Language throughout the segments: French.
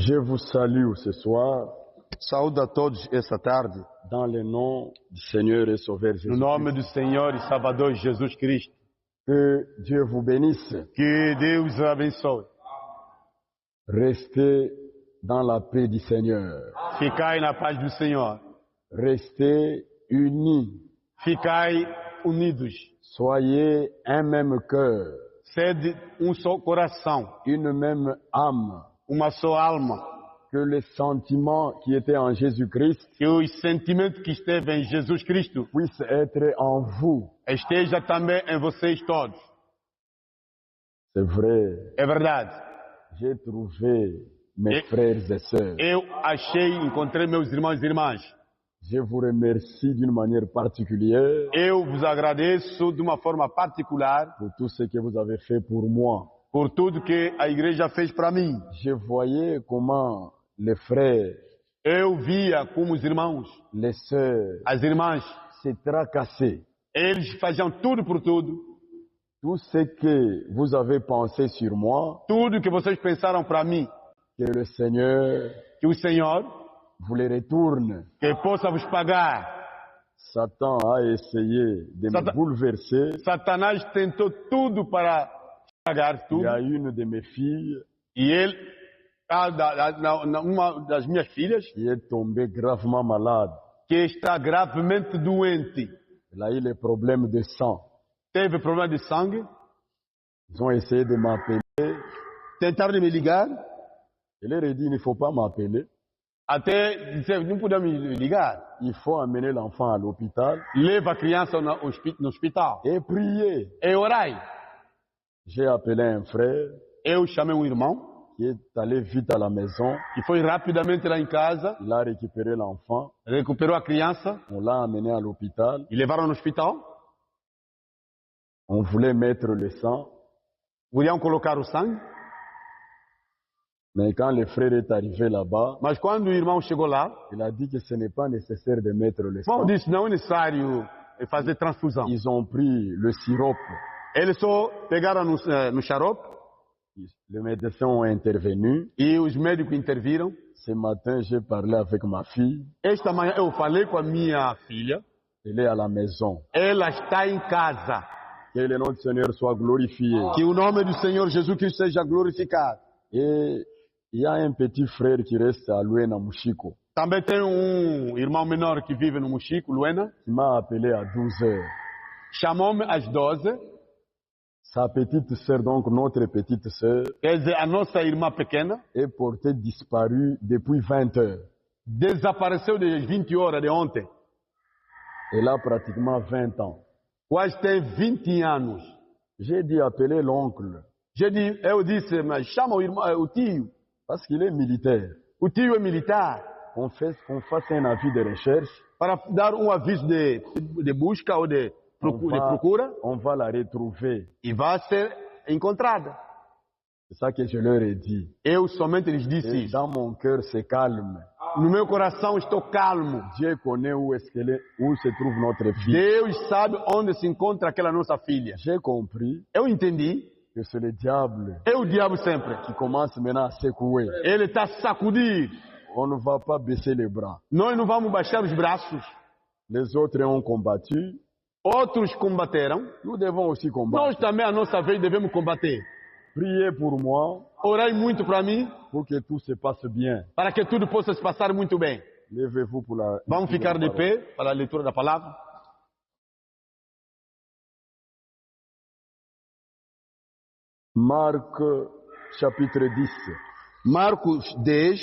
Je vous salue ce soir Saúdo a todos essa tarde, dans le nom du Seigneur et Sauveur no Jésus. nome do Senhor e Salvador Jesus Cristo. Que Dieu vous bénisse. Que Deus o abençoe. Restez dans la paix du Seigneur. Ficai na paz do Senhor. Restez unis. Ficai unidos. Soyez un même cœur, Sede só coração, une même âme. uma só alma. Que les sentiments qui étaient en Jésus-Christ Que os sentimentos que esteve em Jesus Cristo puissent être en vous. esteja também em vocês todos. C'est vrai, É verdade. j'ai trouvé mes Et- frères et sœurs. Eu encontrei meus irmãos e irmãs. Je vous remercie d'une manière particulière Eu vos agradeço de uma forma particular pour tout ce que vous avez fait pour moi. por tudo que a igreja fez para mim. Je voyais comment les frères, Eu via como os irmãos, les sœurs as irmãs, se tracassaient. eles faziam tudo por tudo. Tout ce que vous avez pensé sur moi, Tudo que vocês pensaram para mim, que le Seigneur que o Senhor, vous les retourne. que possa vos pagar. Satan a essayé de me Satan- bouleverser. Satanás tentou tudo para pagar Il tudo. y a une de mes filles E ele, uma das minhas filhas, qui est tombée gravement malade. que está gravemente doente, Elle a eu les problèmes de sang. teve problema de sangue, Ils ont essayé de m'appeler. tentaram me ligar, Je leur ai dit, il ne faut pas m'appeler. até dizer, não podemos me ligar. Il faut amener l'enfant à l'hôpital Leva a criança no hospital. et prier. E orai. J'ai appelé un frère Eu chamei um irmão, qui est allé vite à la maison. que foi rapidamente lá em casa, Il a récupéré l'enfant. recuperou a criança On l'a amené à l'hôpital. e levaram no hospital. On voulait mettre le sang. Voliam colocar o sangue, Mais quand le frère est arrivé là-bas, mas quando o irmão chegou lá, il a dit que ce n'est pas nécessaire de mettre le o sang. irmão disse, não é necessário fazer transfusão. Ils ont pris le sirop. Eles só pegaram no xarope Les médecins ont intervenu. e os médicos interviram. Ce matin, j'ai parlé avec ma fille. Esta manhã eu falei com a minha filha, Elle est à la maison. ela está em casa. Que le nom du Seigneur soit glorifié. Que o nome do Senhor Jesus Cristo seja glorificado. Et il y a un petit frère qui reste à Luena Mushiko, Também tem irmão menor que vive no Mochico, Luena. qui m'a appelé à 12 heures. Chamou-me às 12. Sa petite sœur, donc notre petite sœur, Quer dizer, a nossa irmã pequena est portée disparue depuis 20 heures. desapareceu das 20 horas de ontem. Elle a pratiquement 20 ans. Quase tem 20 anos. J'ai dit appeler l'oncle, Eu disse, mas chama o irmão, o tio. parce qu'il est militaire. O tio é militar. Qu'on fasse un avis de recherche. Para dar aviso de busca ou de procura. On va la retrouver. E vai ser encontrada. C'est ça que je leur ai dit. Eu somente lhes disse Et isso. dans mon cœur, c'est calme. No meu coração estou calmo. Dieu connaît où se trouve notre fille. Deus sabe onde se encontra aquela nossa filha. J'ai compris Eu entendi. que c'est le diable É o diabo sempre. qui commence maintenant à secouer. Ele está a sacudir. On ne va pas baisser les bras. Nós não vamos baixar os braços. Les autres ont combattu. Outros combateram. Nous devons aussi Nós combattre. também, a nossa vez, devemos combater. Priez pour moi, Orai muito para mim, pour que tout se passe bien. para que tudo possa se passar muito bem. Levez-vous pour la... Vamos ficar de pé para a leitura da palavra. Marc, chapitre 10, Marcos 10,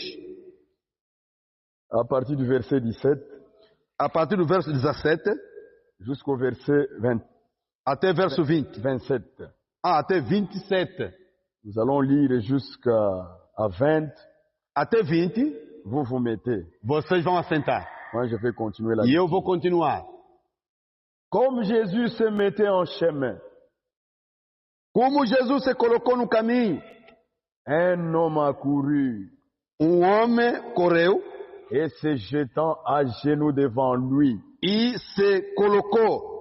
à partir du verset 17 a partir do verso 17 jusqu'au verset 20, até verso 20. 27. Até 27. Nous allons lire jusqu'à 20. Até 20, Vous vous mettez. vocês vão assentar. Moi, je vais continuer la E eu vou continuar. Comme Jésus se mettait en chemin, Como Jesus se colocou no caminho, un homme accourut homem correu et se jetant à genoux devant lui. e se colocou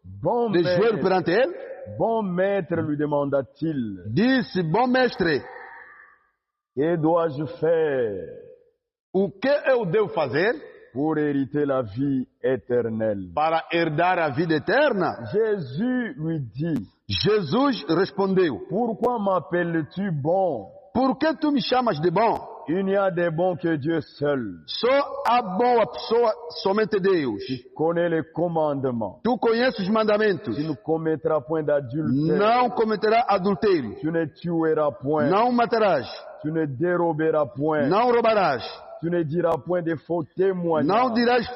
Bon de joelho maître, perante ele. bon maître, lui demanda-t-il, Disse, bom mestre, Que dois-je faire O que eu devo fazer pour hériter la vie éternelle? para herdar a vida eterna? Jésus lui dit, Jesus respondeu: pourquoi m'appelles-tu bon? Por que tu me chamas de bom? Il n'y a de bons que Dieu seul. Só a boa pessoa, somente Deus. Tu connais les commandements. Tu conheces os mandamentos. Tu ne commettras point d'adultère. Não cometerá adultério. Tu ne tueras point. Não matarás. Tu ne déroberas point. Não roubarás. Tu ne diras point de faux témoignages. Não dirás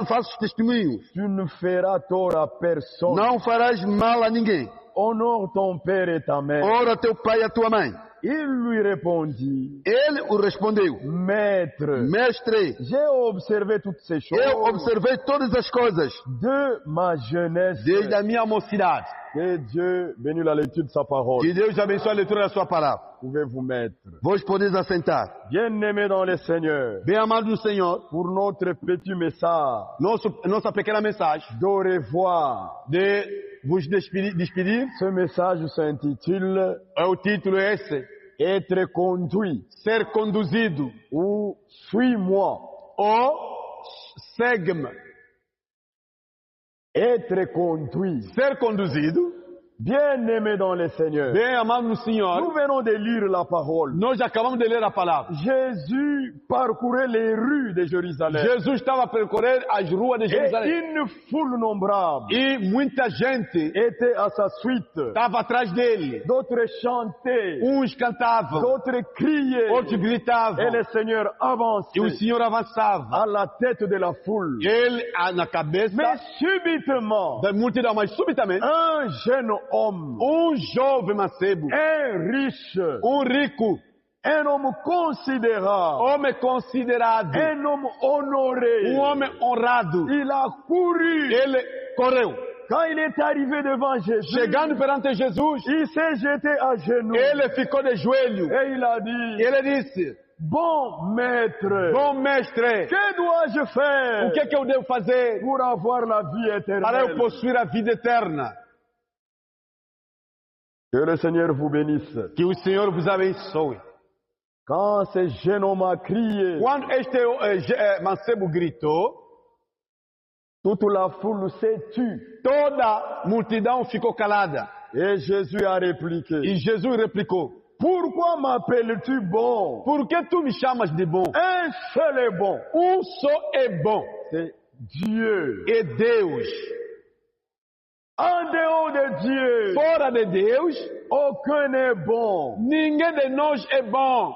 falsos testemunhos. Tu ne feras tort à personne. Não farás mal a ninguém. Honore ton père et ta mère. Ora teu pai e a tua mãe. Il lui répondit, Ele o respondeu: Maître, Mestre, j'ai observé toutes ces choses eu observei todas as coisas de ma jeunesse. desde a minha mocidade. Que Dieu bénisse la lecture de sa parole. Que Deus abençoe a leitura da sua palavra. Pouvez vous mettre. Vos podeis assentar. Bien-aimés dans le Seigneur, Bem amado do Senhor, pour notre petit message nossa pequena mensagem d'au revoir, de vos despedir, ce message s'intitule o título é esse: Être conduit Ser conduzido ou Suis-moi. ou segue-me. Être conduit. Ser conduzido, Bien-aimés dans le Seigneur, bem amado no Senhor, nous venons de lire la parole. nós acabamos de ler a palavra. Jésus parcourait les rues de Jérusalem. Jesus estava a percorrer as ruas de Et Jerusalém une foule nombrable e muita gente était à sa suite. estava atrás dele. D'autres chantaient, Uns cantavam, d'autres criaient. outros gritavam Et le Seigneur e o avançait Senhor avançava. à la tête de la foule. Ele na cabeça Mais subitement, da multidão, mas subitamente un jeune homme, jovem mancebo, un riche, rico, un homme considérable, homem considerado, un homme honoré, homem honrado, il a couru. ele correu. Quand il est arrivé devant Jésus, Chegando perante Jesus, il s'est jeté à genoux ele ficou de joelho. et il a dit, Ele disse: bon maître, Bom mestre, que dois-je faire o que eu devo fazer pour avoir la vie para eu éternelle? possuir a vida eterna? Que le Seigneur vous bénisse. Que o Senhor vos abençoe. Quand ce jeune homme a crié, Quando este mancebo gritou, toute la foule s'est tue. toda a multidão ficou calada. Et Jésus a répliqué, E Jesus replicou: pourquoi m'appelles-tu bon? Por que tu me chamas de bom? Un seul est bon, Só é bom, c'est Dieu. é Deus. En dehors de Dieu, Fora de Deus, aucun n'est bon. ninguém de nós é bom.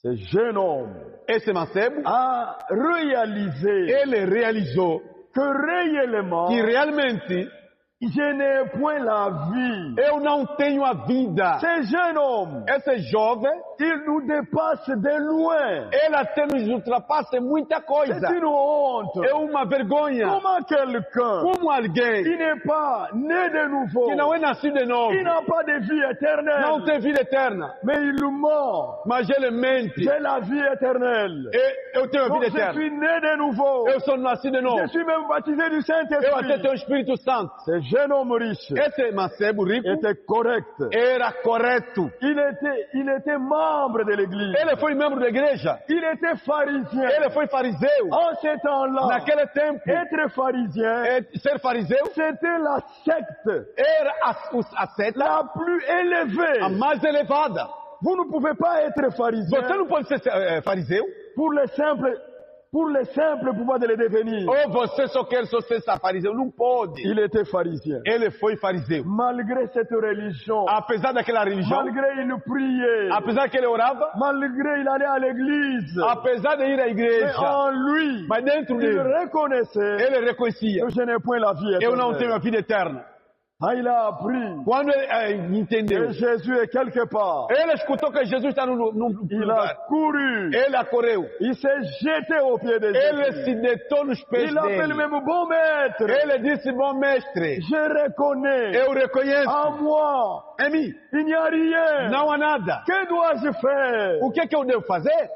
Ce jeune homme Esse mancebo, a réalisé ele realizou que réellement, que realmente je n'ai point la vie. eu não tenho a vida. Ce jeune homme, Esse jovem, il nous dépasse de loin. ele até nos ultrapassa em muita C'est coisa. une honte. É uma vergonha. Comment quelqu'un Como alguém qui n'est pas né de nouveau, que não é nascido de novo, qui n'a pas de vie éternelle, não tem vida eterna, mais il ment. mas ele mente. J'ai la vie éternelle. Eu tenho a Donc vida je eterna. suis né de nouveau. Eu sou nascido de Je novo. suis même baptisé du Eu até Saint-Esprit. tenho o Espírito Santo. Ce jeune homme riche Esse mancebo rico était correct. era correto. Il était membre de l'église. Ele foi membro da igreja. Il était pharisien. Ele foi fariseu. En ce temps-là, Naquele tempo, être pharisien, ser fariseu c'était la secte era a seta la plus a élevée. mais elevada. Vous ne pouvez pas être pharisien Você não pode ser fariseu pour le simple pouvoir de le devenir. ou você só quer ser fariseu. Não pode. Il était pharisien. Ele foi fariseu. Malgré cette religion, Apesar daquela religião, malgré il priait, apesar que ele orava, malgré il allait à l'église, apesar de ir à mais igreja, en lui, mas dentro il dele, reconnaissait ele reconhecia: que je n'ai point la vie eu não tenho éternelle. a vida eterna. Ah, il a appris Quando ele entendeu, que Jésus est quelque part. ele escutou que Jesus está num Il a lugar. couru, Ele correu. il s'est jeté aux pieds de Ele Jésus. se deitou nos pés Il appelle dele. même bon maître. Ele disse: Bom mestre, Je reconnais eu reconheço en moi, em mim. il n'y a rien. Não há nada. Que dois-je faire? O que eu devo fazer?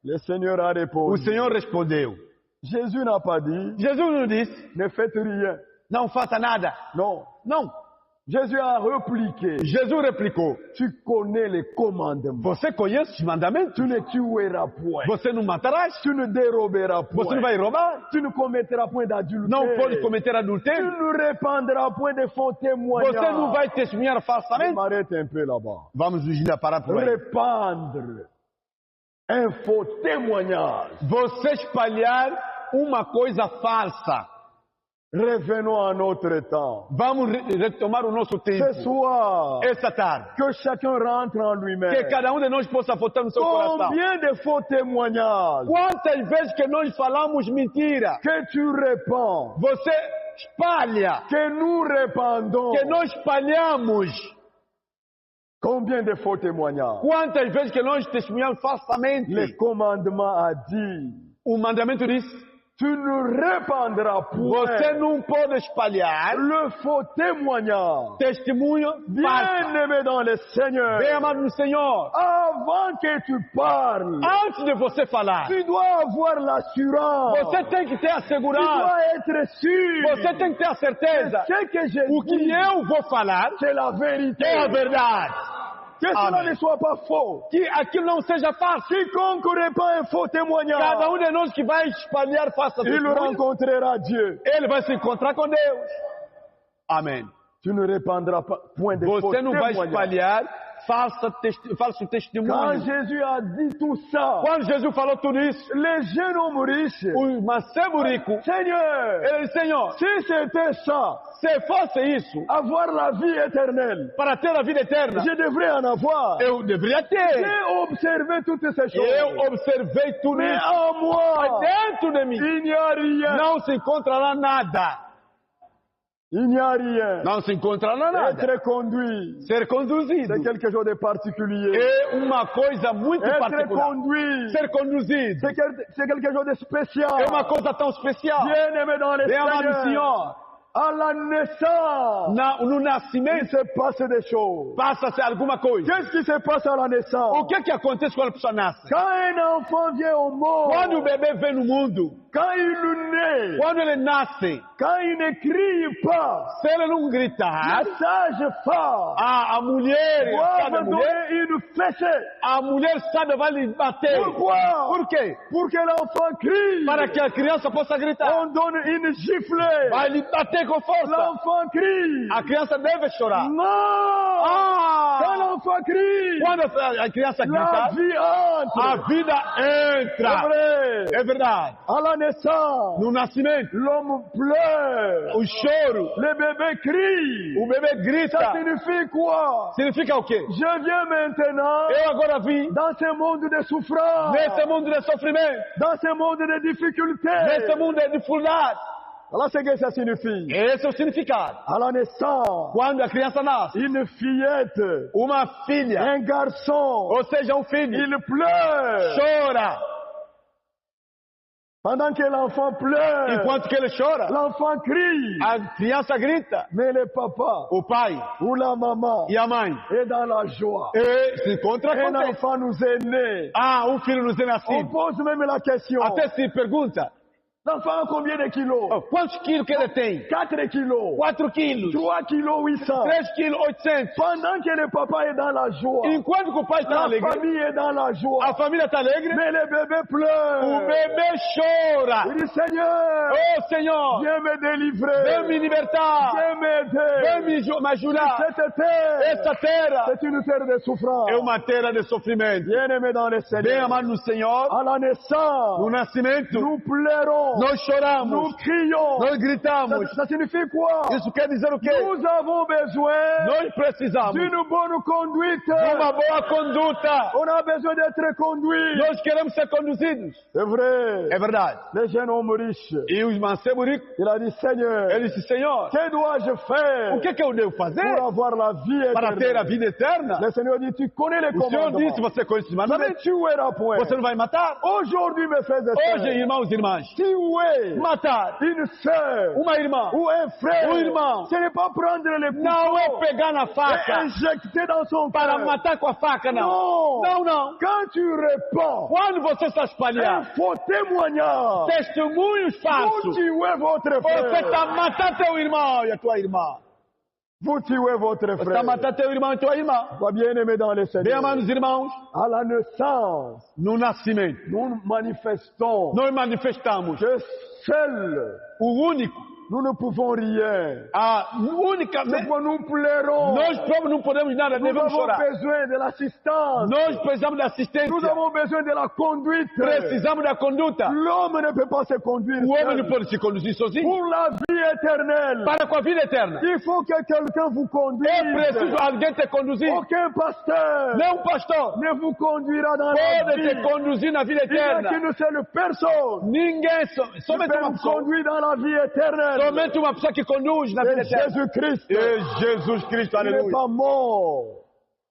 Le Seigneur a O répondu. Senhor respondeu. Jésus n'a pas dit, Jesus não disse: ne faites rien. Não faça nada. Non. Não. Jésus a répliqué. Jesus replicou: Tu connais les commandements. você conhece os mandamentos? Tu ne tueras point. Você não matarás? Tu ne déroberas point. Você não vai roubar? Tu ne commettras point d'adultère. Não pode cometer Tu adultério? ne répandras point de faux témoignages. Você não vai testemunhar Je falsamente? m'arrête un peu là-bas. Vamos nos parar por aí. Répandre un faux témoignage. Você espalhar uma coisa falsa. Revenons à notre temps. Vamos retomar o nosso Ce tempo. soir, Esta tarde. que chacun rentre en Que lui-même. cada de nós possa votar no seu coração. Combien de faux témoignages Quantas vezes que nós falamos mentira? que tu répands, Você espalha. que nous répandons. Que nós espalhamos. Combien de faux témoignages? Quantas vezes que nós testemunhamos falsamente? Le commandement a dit, O mandamento diz: tu ne répandras você point não pode espalhar le faux témoignage. testemunho falso. Bien-aimé dans le Seigneur, Bem amado no Senhor, avant que tu parles, antes de você falar, tu dois avoir l'assurance. você tem que ter a Tu segurança. dois être sûr. Você tem que ter a certeza. Ce que je O que dis, eu vou falar c'est la vérité. é a verdade. Que cela Amen. ne soit pas faux. Que aquilo não seja falso. Quiconque répand un faux témoignage, Cada de nós que vai espalhar falsa il testemunha, rencontrera Dieu. ele vai se encontrar com Deus. Amém. Tu ne répandras pas point de faux Você não vai témoignages. espalhar falso Quand testemunho. Jésus a dit tout ça, Quando Jesus falou tudo isso, les jeunes hommes riches, o mancebo rico, Seigneur, ele disse: Senhor, si c'était ça, se fosse isso, avoir la vie éternelle, para ter a vida eterna, je devrais en avoir. eu deveria ter. J'ai observé toutes ces choses. Eu observei tudo Mais isso. en Mas moi, dentro de mim il n'y a rien. não se encontrará nada. Il n'y a rien. Não se encontrará nada. Être conduit, Ser conduzido c'est quelque chose de particulier. é uma coisa muito Être particular. conduit, Ser conduzido c'est quelque chose de spécial. é uma coisa tão especial. Bien-aimé dans le Bem amado Seigneur, Senhor, à la naissance, no il nascimento se passe des choses. passa-se alguma coisa. Qu'est-ce qui se passe à la O naissance? que acontece quando a pessoa nasce? Quand un enfant vient au monde, Quando o bebê vem no mundo, quand il naît, quando ele nasce, quand il ne crie pas, se ele não gritar, la sage-femme a mulher, doit sabe a mulher, donner une fessée. a mulher sabe vai lhe bater. Pourquoi? Por quê? Pour que l'enfant crie. Para que a criança possa gritar. On donne une giflée. Vai lhe bater com força. L'enfant crie. A criança deve chorar. Non! Quand l'enfant crie, Quando a criança la grita, vie entre. a vida C'est entra. vrai. É verdade. À la naissance, No nascimento, l'homme pleure. o choro, Le bébé crie. o bebê Ça grita. signifie quoi? Significa o quê? Je viens maintenant Eu agora vim dans ce monde de souffrance, nesse mundo de sofrimento, dans ce monde de difficultés. nesse mundo de dificuldade. Voilà ce que ça signifie. Esse é o significado. À la naissance, Quando a criança nasce, une fillette, uma filha, un garçon, ou seja, um filho, il pleure. chora. Pendant que l'enfant pleure, Enquanto que ele chora, l'enfant crie. a criança grita. Mais le papa O pai ou la maman e a mãe est dans la joie. e se encontra Un contente. enfant nous est né. Filho nos é On nascido. pose même la question. Até se pergunta, L'enfant a combien de kilos? quantos quilos que ele tem? 4 kilos. 4 quilos. 3 kilos 800. 3 quilos 800. Pendant que le papa est dans la joie, Enquanto que o pai está la alegre, famille est dans la joie, a família está alegre, mais le bébé o pleure. bebê chora. Il dit, Seigneur, Oh Senhor, viens me délivrer. vem me libertar. Viens m'aider. Vem me ajudar. Cette terre, Esta terra c'est une terre de souffrance. é uma terra de sofrimento. Bien-aimé dans le Bem Seigneur, amado no Senhor, à la naissance, no nascimento, nous pleurons, nós choramos, nous crions. nós gritamos. Ça signifie quoi? Isso quer dizer o quê? Nous avons besoin Nós precisamos de d'une bonne conduite. uma boa conduta. On a besoin d'être conduit. Nós queremos ser conduzidos. C'est vrai. É verdade. Les jeunes hommes riches, E os mancebos ricos, il a dit, Seigneur, ele disse, Senhor, que dois-je faire o que eu devo fazer pour avoir la vie para ter a éternelle? vida eterna? Le Seigneur dit, tu connais les O Senhor commandements. disse, você conhece os Tu ne mandamentos. tueras point. Você não vai matar. Aujourd'hui, mes frères et Hoje, sœurs, irmãos e irmãs, tuer matar une sœur uma irmã ou un frère, um irmão ce n'est pas prendre le não é couteau pegar na et faca injecter dans son para cœur. matar com a faca, não. Non. Não, não. Quand tu réponds Quando você está un espalhando faux témoignage, testemunhos vous falsos, tuez votre você frère. está matando teu irmão e a tua irmã. Vous tuez votre Você está frère. matando teu irmão e tua irmã. Sois bien-aimé dans le Bem, Seigneur. amados irmãos, À la naissance, no nascimento, nous manifestons nós manifestamos que seul o único, nous ne pouvons rien. a C'est única. pourquoi nous pleurons. Nós próprios não podemos nada, Nous devemos avons chorar. besoin de l'assistance. Nós precisamos da assistência. Nous avons besoin de la conduite. Precisamos da conduta. L'homme ne peut pas se conduire O homem não seul. pode se conduzir sozinho. Pour la vie éternelle, Para com a vida eterna. il faut que quelqu'un vous É preciso conduise. alguém te conduzir. Aucun pasteur Não, pastor. ne vous conduira dans la Pode te vie. conduzir na vida Il n'y a eterna. qu'une seule personne Ninguém, qui somente peut uma nous pessoa. conduire dans la vie éternelle. Somente uma pessoa que conduz na vida C'est eterna. Jésus-Christ. É Jesus Cristo, Il n'est aleluia. pas mort.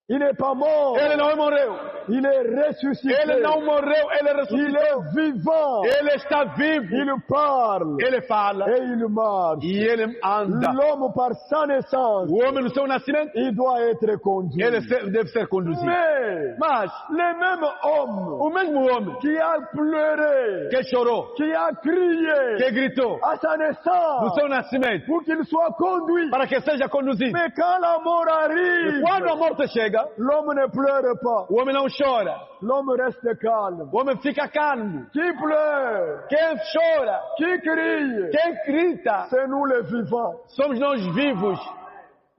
Il n'est pas mort. Ele não morreu. Il est ressuscité. Ele não morreu, ele Il ressuscitou. est vivant. Ele está vivo. Il parle. Ele fala Et il marche. e ele anda. L'homme, par sa naissance, O homem no seu nascimento, il doit être conduit. ele deve ser conduzido. Mais Mas le même homme o mesmo homem qui a pleuré, que chorou, qui a crié que gritou à sa no naissance seu nascimento, pour qu'il soit conduit. para que seja conduzido. Mais quand la mort E arrive, quando a morte chega, l'homme ne pleure pas. o homem não chora. L'homme reste calme. O homem fica calmo. Qui pleure, Quem chora, qui crie, quem grita, c'est nous les vivants. somos nós vivos.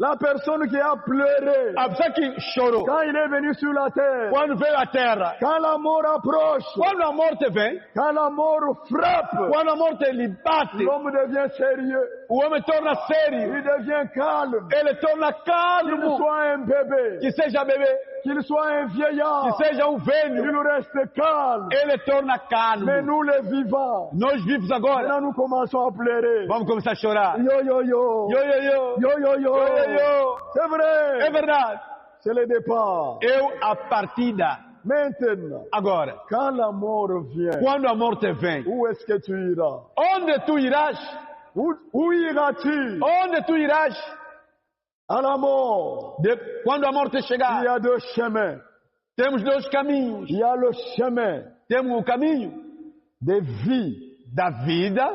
La personne qui a pleuré A pessoa que chorou, quand il est venu sur la terre, quando veio à terra, quand la mort approche, quando a morte vem, quand la mort frappe, quando a morte lhe bate, l'homme devient sérieux, o homem torna sério, il devient calme. ele torna Qu'il calmo, soit un bébé, que seja bebê, qu'il soit un vieillard, que seja velho, il reste calme. ele torna calmo. Mais nous les vivants, Nós vivos agora, maintenant nous commençons à pleurer. vamos começar a chorar. Yo yo yo, Yo, yo, yo, yo yo yo, yo, yo. c'est É vrai, verdade. c'est le départ. Eu, a partida, Maintenant, agora, quand la mort vient, quando a morte vem, où est-ce que tu iras? onde tu irás? Où iras-tu? Onde tu irás? À la mort. Quando a morte Il y chegar, a deux chemins. temos dois caminhos. Il y a le chemin Temos o caminho de vie da vida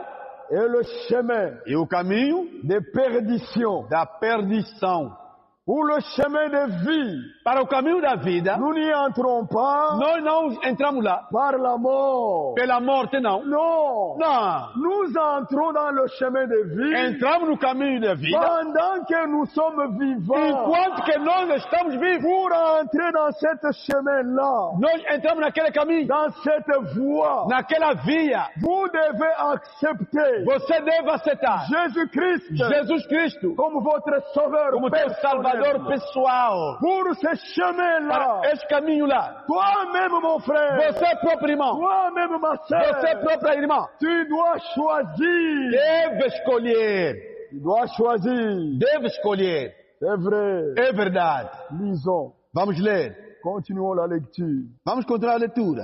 et le chemin e o caminho de perdition. da perdição. Pour le chemin de vie, Para o caminho da vida, nous n'y entrons pas nós não entramos lá par la mort. pela morte, não. Non. Não. Nous entrons dans le chemin de vie Entramos no caminho da vida pendant que nous sommes vivants. enquanto que nós estamos vivos. Pour entrer dans ce chemin-là, Nós entramos naquele caminho, dans cette voie, naquela via. vous devez accepter Você deve aceitar Jésus-Christ Jesus Cristo comme votre sauveur como teu personnel. Salvador pessoal. Pour ce chemin-là, Para esse caminho lá, toi-même mon frère, você próprio irmão, toi-même ma você sœur, própria irmã, tu dois choisir. deve escolher. Tu dois choisir. Deve escolher. C'est vrai. É verdade. Lisons. Vamos ler. Continuons la lecture. Vamos continuar a leitura.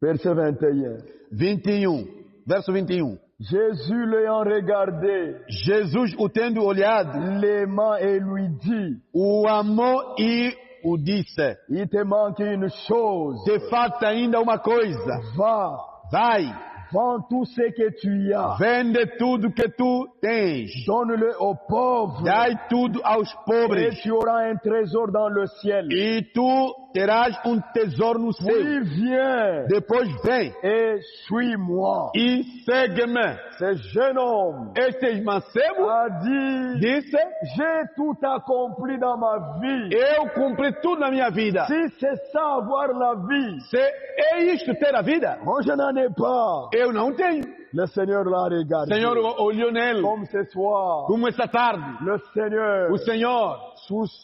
Verset 21. 21. Verso 21. Jésus l'ayant regardé, Jesus, o tendo olhado, l'aimant et lui dit, o amou e o disse: il te manque une chose. te falta ainda uma coisa. Va, Vai, vends tout ce que tu as. vende tudo que tu tens. Donne-le aux pauvres. Dai tudo aos Et pobres. tu auras un trésor dans le ciel. E tu terás um tesouro no céu. Puis viens Depois vem et suis-moi. e segue-me. Ce jeune homme Este mancebo a dit, disse: j'ai tout accompli dans ma vie. eu cumpri tudo na minha vida. Si c'est ça avoir la vie, Se é isto ter a vida, moi je n'en ai pas. eu não tenho. Le Seigneur l'a regardé. Senhor olhou nele, Comme ce soir, como esta tarde, le Seigneur, o Senhor,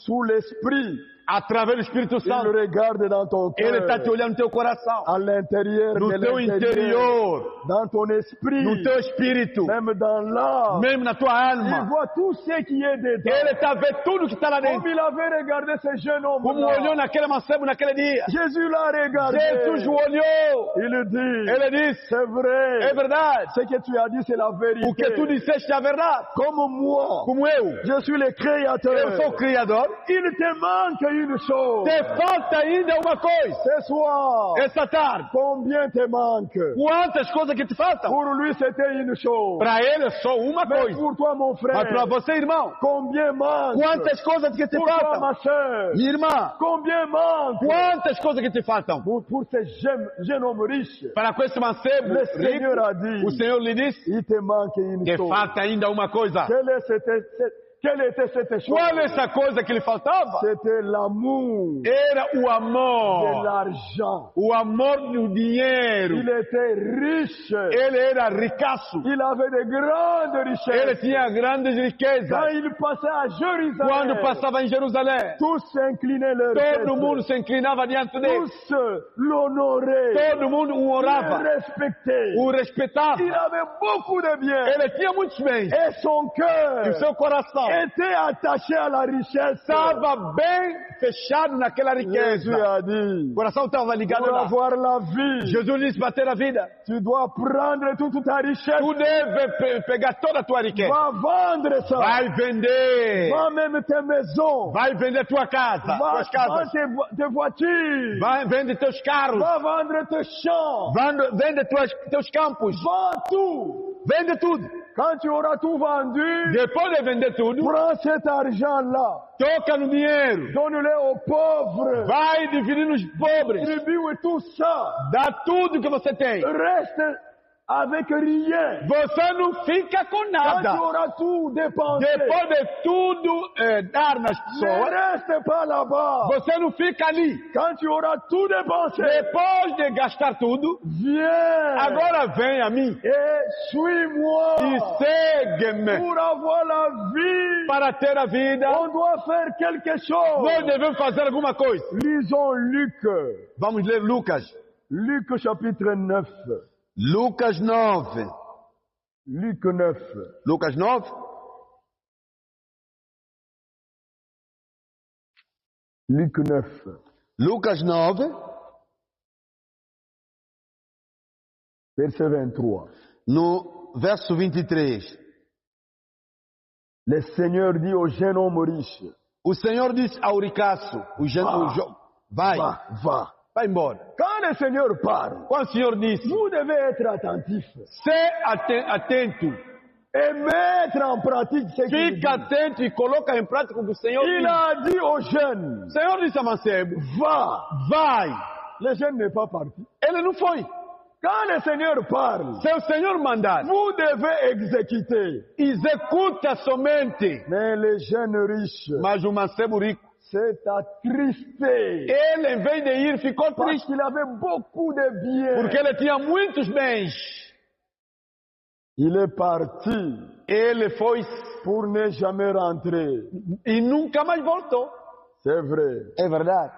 sous l'esprit, através do Espírito il Santo, regarde dans ton Ele cœur, está te olhando no teu coração, à l'intérieur no de teu l'intérieur, interior, dans ton esprit, no teu espírito, même dans l'âme. mesmo na tua Il alma. voit tout ce qui est dedans. Ele está vendo tudo que está lá Comme dentro. il avait regardé ce jeune homme Como olhou naquele mancebo naquele dia. Jésus l'a regardé. Jesus o olhou. Il dit, Ele disse: c'est vrai. é verdade. Ce que tu as dit, c'est la vérité. O que tu disseste é a verdade. Comme moi, Como eu je suis le créateur. sou o Criador, Il te manque une chose. Te falta ainda uma coisa. Ce soir, Essa tarde, combien te manque? quantas coisas que te faltam? Pour lui, c'était une chose. Para ele é só uma Mais coisa. pour toi, mon frère, Mas para você, irmão, combien manque? quantas coisas que te Pour toi, faltam? ma soeur, Minha irmã, combien manque? quantas coisas que te faltam? Pour ce jeune homme riche, Para com esse mancebo le Seigneur rico, a dit, o Senhor lhe disse il te manque une que chose. falta ainda uma coisa. Quelle était cette chose? Qual é essa coisa que lhe faltava? C'était l'amour Era o de amor. l'argent. O amor do dinheiro. Il était riche. Ele era ricaço. Il avait de grandes Ele richesses. tinha grandes Quand riquezas. il passait à Jérusalem, Quando passava em Jerusalém, tous s'inclinaient leur tête. todo mundo se inclinava diante dele. Tous l'honoraient. Todo mundo o Le honrava, respectaient. o respeitava. Il avait beaucoup de biens. Ele tinha muitos bens. Et son cœur E o seu coração était attaché à la richesse. estava bem fechado naquela Jésus riqueza. a dit, O coração estava ligado pour lá. avoir la vie, Jesus disse para ter a vida. tu dois prendre toute ta richesse. Tu deve pegar toda a tua riqueza. Va vendre ça. Vai vender. Va même tes maisons. Vai vender tua casa, Va tuas casas. vendre tes voitures. Vai vender teus carros. Va vendre tes champs. Vende teus campos. Vends tout. Vende tudo. Quand tu auras tout vendu, Depois de vender tudo, prends cet argent-là. toca no dinheiro. Donne-le aux pauvres. Vai dividir nos pobres. Distribue tout ça. Dá tudo que você tem. Reste avec rien. Você não fica com Quand tu nada. auras tout dépensé, Depois de tudo dar nas ne pessoas, reste pas là-bas. você não fica ali. Quand tu auras tout dépensé, Depois de gastar tudo, viens agora vem a mim et suis-moi. e segue-me. Pour avoir la vie, Para ter a vida, on doit faire quelque nós chose. devemos fazer alguma coisa. Lisons Luc. Vamos ler Lucas. Luc chapitre 9. Lucas 9. Luc 9. Lucas 9. Luc 9. Lucas 9, Verset 23. no verso 23. Le Seigneur dit au jeune homme riche, O Senhor disse ao ricaço, vai, vai embora. quand le Seigneur parle, Quando o Senhor disse, vous devez être attentif ser atento, et mettre en pratique ce qu'il dit. fica atento e coloca em prática o que o Senhor Il diz. a dit aux jeunes, O Senhor disse a mancebo, va. vai. Le jeune n'est pas parti. Ele não foi. Quand le Seigneur parle, Se o Senhor mandar, vous devez exécuter. executa somente. Mais le jeune riche Mas o mancebo rico, s'est attristé ele em vez de ir, ficou parce triste. qu'il avait beaucoup de biens. Porque ele tinha muitos bens. Il est parti Ele foi pour ne jamais rentrer. e nunca mais voltou. C'est vrai. É verdade.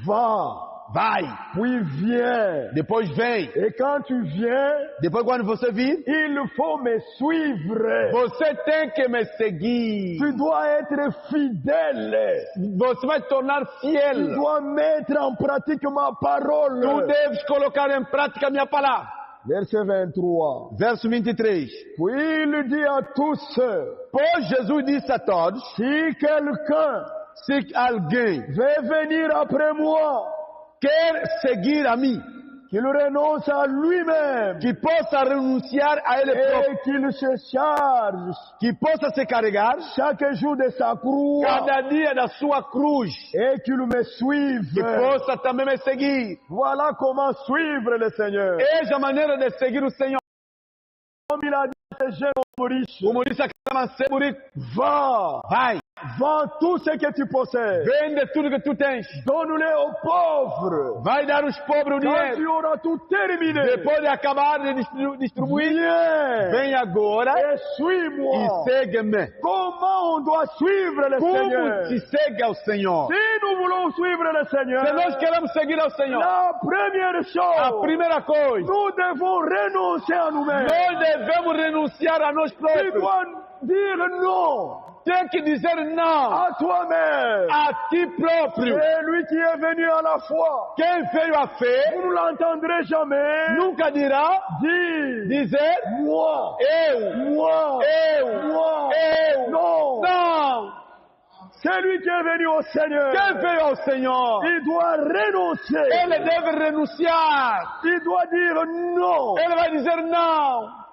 Va, Vai. puis viens. Depois vem. Et quand tu viens, Depois quando você vir, il faut me suivre. você tem que me seguir. Tu dois être fidèle. Você vai tornar Tu fiel. dois mettre en pratique ma Tu parole. deves colocar em prática a minha palavra. Verset 23. Verso 23. Puis il dit à tous, Pois Jesus disse a todos, si quelqu'un se alguém veut venir après moi, quer seguir a mim, qu'il renonce à lui-même que possa renunciar a ele próprio, et qu'il se charge que possa se carregar chaque jour de sa croix cada dia da sua cruz, et qu'il me suive. que possa também me seguir. Voilà comment suivre le Seigneur. Eis a maneira de seguir o Senhor. Comme il a dit à ce jeune homme riche, Como disse aquele mancebo rico, va, vai, vends tout ce que tu possèdes, vende tudo que tu tens, donne-le aux pauvres. vai dar aos pobres o Quand tu dinheiro. auras tout terminé, Depois de acabar de distribuir, viens vem agora et e suis-moi. segue-me. Comment on doit suivre le Como Seigneur? se segue ao Senhor? Si nous voulons suivre le Seigneur, Se nós queremos seguir ao Senhor, la première a chose, primeira coisa, nous devons renoncer à nous-mêmes. nós devemos renunciar a nós Tu próprios. dois dire non Tem que dizer não à toi-même. a ti próprio. C'est lui qui est venu à la foi. Quem veio à fé Vous ne l'entendrez jamais nunca dirá dire moi, moi, eu, moi. eu. Non. Não. Celui qui est venu au Seigneur, Quem veio ao Senhor, il doit renoncer. ele deve renunciar. Il doit dire non Ele vai dizer não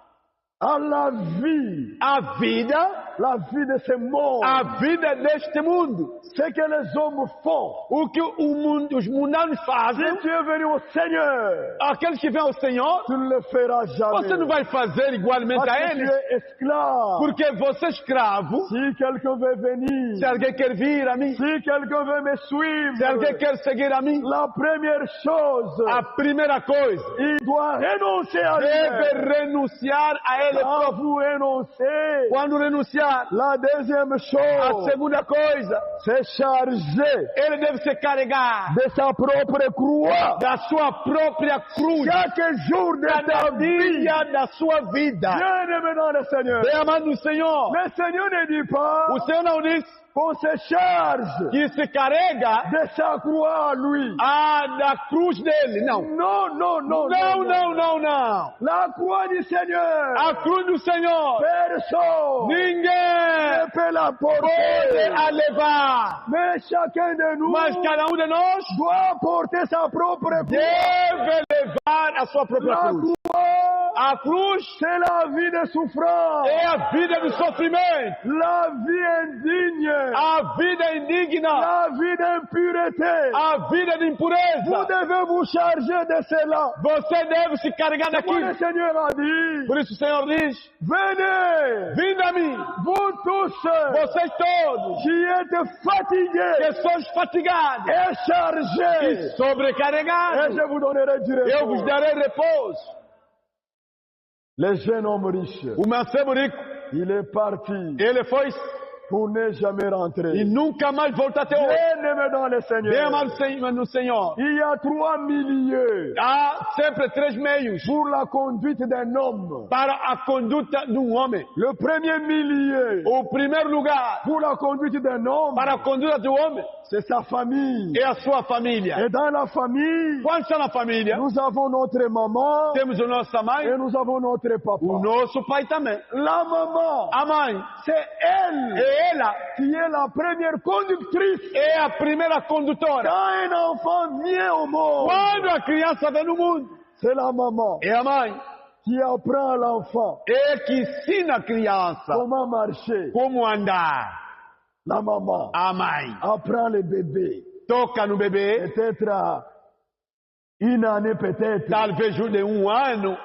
à la vie, à vida, la vie de ce monde. a vida deste mundo. Ce que les hommes font. O que os mundanos Si fazem, tu es venu au Seigneur, aqueles que vêm ao Senhor, tu ne le feras jamais. você não vai fazer igualmente Parce a que tu eles, es esclave. porque você é escravo. Si quelqu'un veut venir, Se alguém quer vir a mim, si quelqu'un veut me se suivre, alguém quer seguir a mim, la première chose, a primeira coisa, il doit renoncer à lui-même. deve renunciar a ele Quand próprio. vous renoncez, Quando renunciar, la deuxième a chose, segunda coisa, c'est charger ele deve se carregar de sa propre croix. da sua própria cruz, Chaque jour de ta cada vie, dia da sua vida. bien-aimé dans le Seigneur. Bem amado no Senhor, Le Seigneur ne dit pas o Senhor não diz qu'on se charge que se carrega de sa croix à lui. da cruz dele. Não. Non, non, non, Não. La croix du Seigneur, A cruz do Senhor, personne ninguém ne peut la pode porter. a levar. Mais chacun de nous Mas cada de nós doit porter sa propre croix. deve levar a sua própria La cruz. croix, A cruz c'est la vie de souffrance, é a vida do sofrimento, la vie indigne, a vida indigna, la vie d'impureté. a vida de Vous impureza. devez vous charger de cela. Você deve se carregar Pourquoi le daquilo. Seigneur a dit, Por isso o Senhor diz: venez, vinde a mim, vous tous vocês todos qui êtes fatigués que sois fatigados et e chargés, et sobrecarregados, je vous donnerai du eu vos repos. darei repouso. Le jeune homme riche, O mancebo rico, il est parti ele foi pour ne jamais e rentrer. nunca mais volta até hoje. Bien-aimé dans le Bem Seigneur, amado no Senhor, il y a 3 milieux há sempre três meios pour la conduite d'un homme. para a conduta de homem. Le premier milieu O primeiro lugar pour la conduite d'un homme, para a conduta do homem c'est sa famille. é a sua família. Et dans la famille, Quando está na família, nous avons notre maman temos a nossa mãe, et nous avons notre papa. o nosso pai também. La maman, A mãe c'est elle é ela, qui est la première conductrice. é a primeira condutora. Quand un enfant vient au monde, Quando a criança vem no mundo, c'est la maman é a mãe, qui apprend à l'enfant é que ensina a criança comment marcher. como andar. La maman A mãe apprend le bébé. toca no bebê, Peut-être à une année, peut-être, talvez de ano,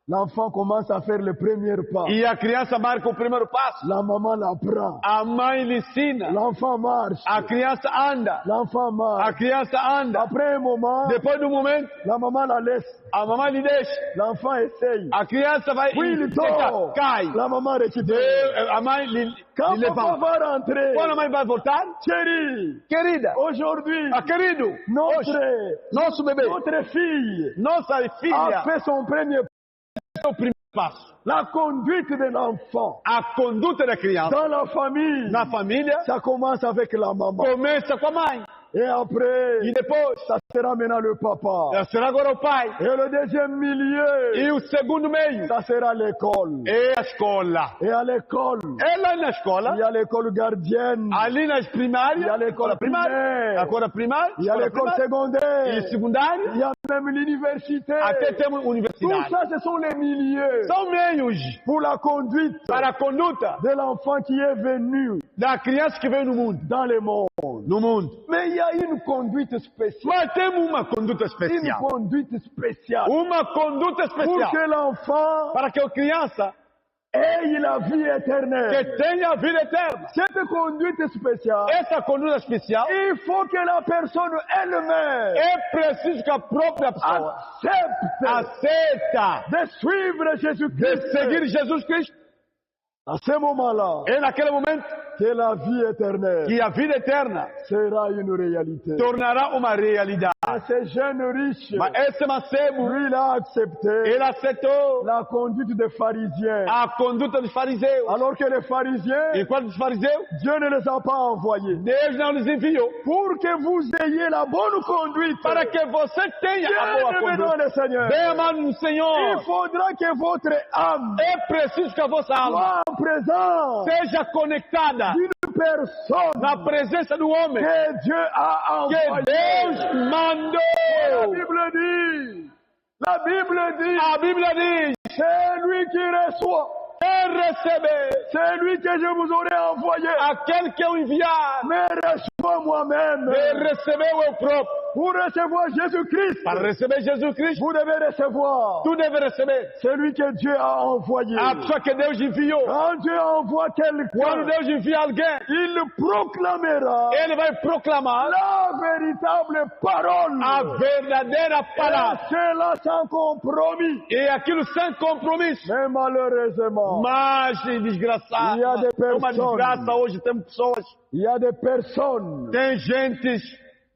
l'enfant commence à faire le premier pas. e a criança marca o primeiro passo. La maman l'apprend. A mãe lhe ensina, L'enfant marche. a criança anda, L'enfant a marche. criança anda. Après un moment, Depois do momento, la maman la laisse. a mamãe lhe deixa. L'enfant essaye. A criança vai Puis il e dort. cai. La maman récupère. A mãe lhe Quand papa levanta. va rentrer, Quando a mãe vai voltar, chérie, querida, aujourd'hui, querido, hoje, nosso bebê, notre fille nossa a filha, fait son premier é o primeiro passo. La conduite de l'enfant A conduta da criança dans la famille, na família ça commence avec la maman. começa com a mãe. Et après, E depois, ça sera maintenant le papa. será agora o pai. Et le deuxième milieu, E o segundo meio ça sera l'école. é a escola. Et à l'école, É lá na il y escola, a l'école gardienne, ali nas primárias, il y a l'école primaire, a escola primária, il y a escola l'école primária, e secondaire, secundária, il y a même l'université. até temos Tout universidade. ça, ce sont les milieux São meios pour la conduite para a conduta de l'enfant qui est venu da criança que veio no mundo. dans le monde. No mundo. Mais il y a une conduite spéciale. Mas temos uma conduta Une especial. conduite spéciale. Uma conduta Pour especial que l'enfant para que a criança ait la vie que éternelle. tenha a vida eterna. Cette conduite spéciale, Essa conduta especial il faut que la personne elle-même é preciso que a própria pessoa accepte aceita de suivre de Jésus-Christ. seguir Jesus Cristo. À ce moment-là, É naquele momento que la vie éternelle que a vida eterna sera une réalité. tornará uma realidade. Ce jeune riche, Mas esse mancebo, lui, il a accepté ele aceitou la conduite des pharisiens. a conduta dos fariseus. Alors que les pharisiens, Enquanto os fariseus, Dieu ne les a pas envoyés. Deus não lhes enviou Pour que vous ayez la bonne conduite, para que você tenha a boa bien-aimé dans conduta. le Seigneur, Bem amado no il Senhor, faudra que votre âme é preciso que a vossa alma soit en présence seja conectada d'une personne na presença do homem que Dieu a que envoyé. Deus mandou. La Bible dit, A Bíblia diz: c'est lui qui reçoit, quem receber c'est lui que je vous aurai envoyé. aquele que eu enviar, Mais reçois moi-même. de receber eu próprio. Pour recevoir Jésus-Christ, Para receber Jesus Cristo, vous devez recevoir tu deve receber celui que Dieu a envoyé. a pessoa que Deus enviou. Quand Dieu envoie Quando quelqu'un, Deus envia alguém, il proclamera ele vai proclamar la véritable parole. a verdadeira Et palavra. cela sans compromis. E aquilo sem compromisso. Mais malheureusement, Mas, desgraçado, E há de é uma pessoas. desgraça hoje, tem pessoas, il y a des personnes tem gentes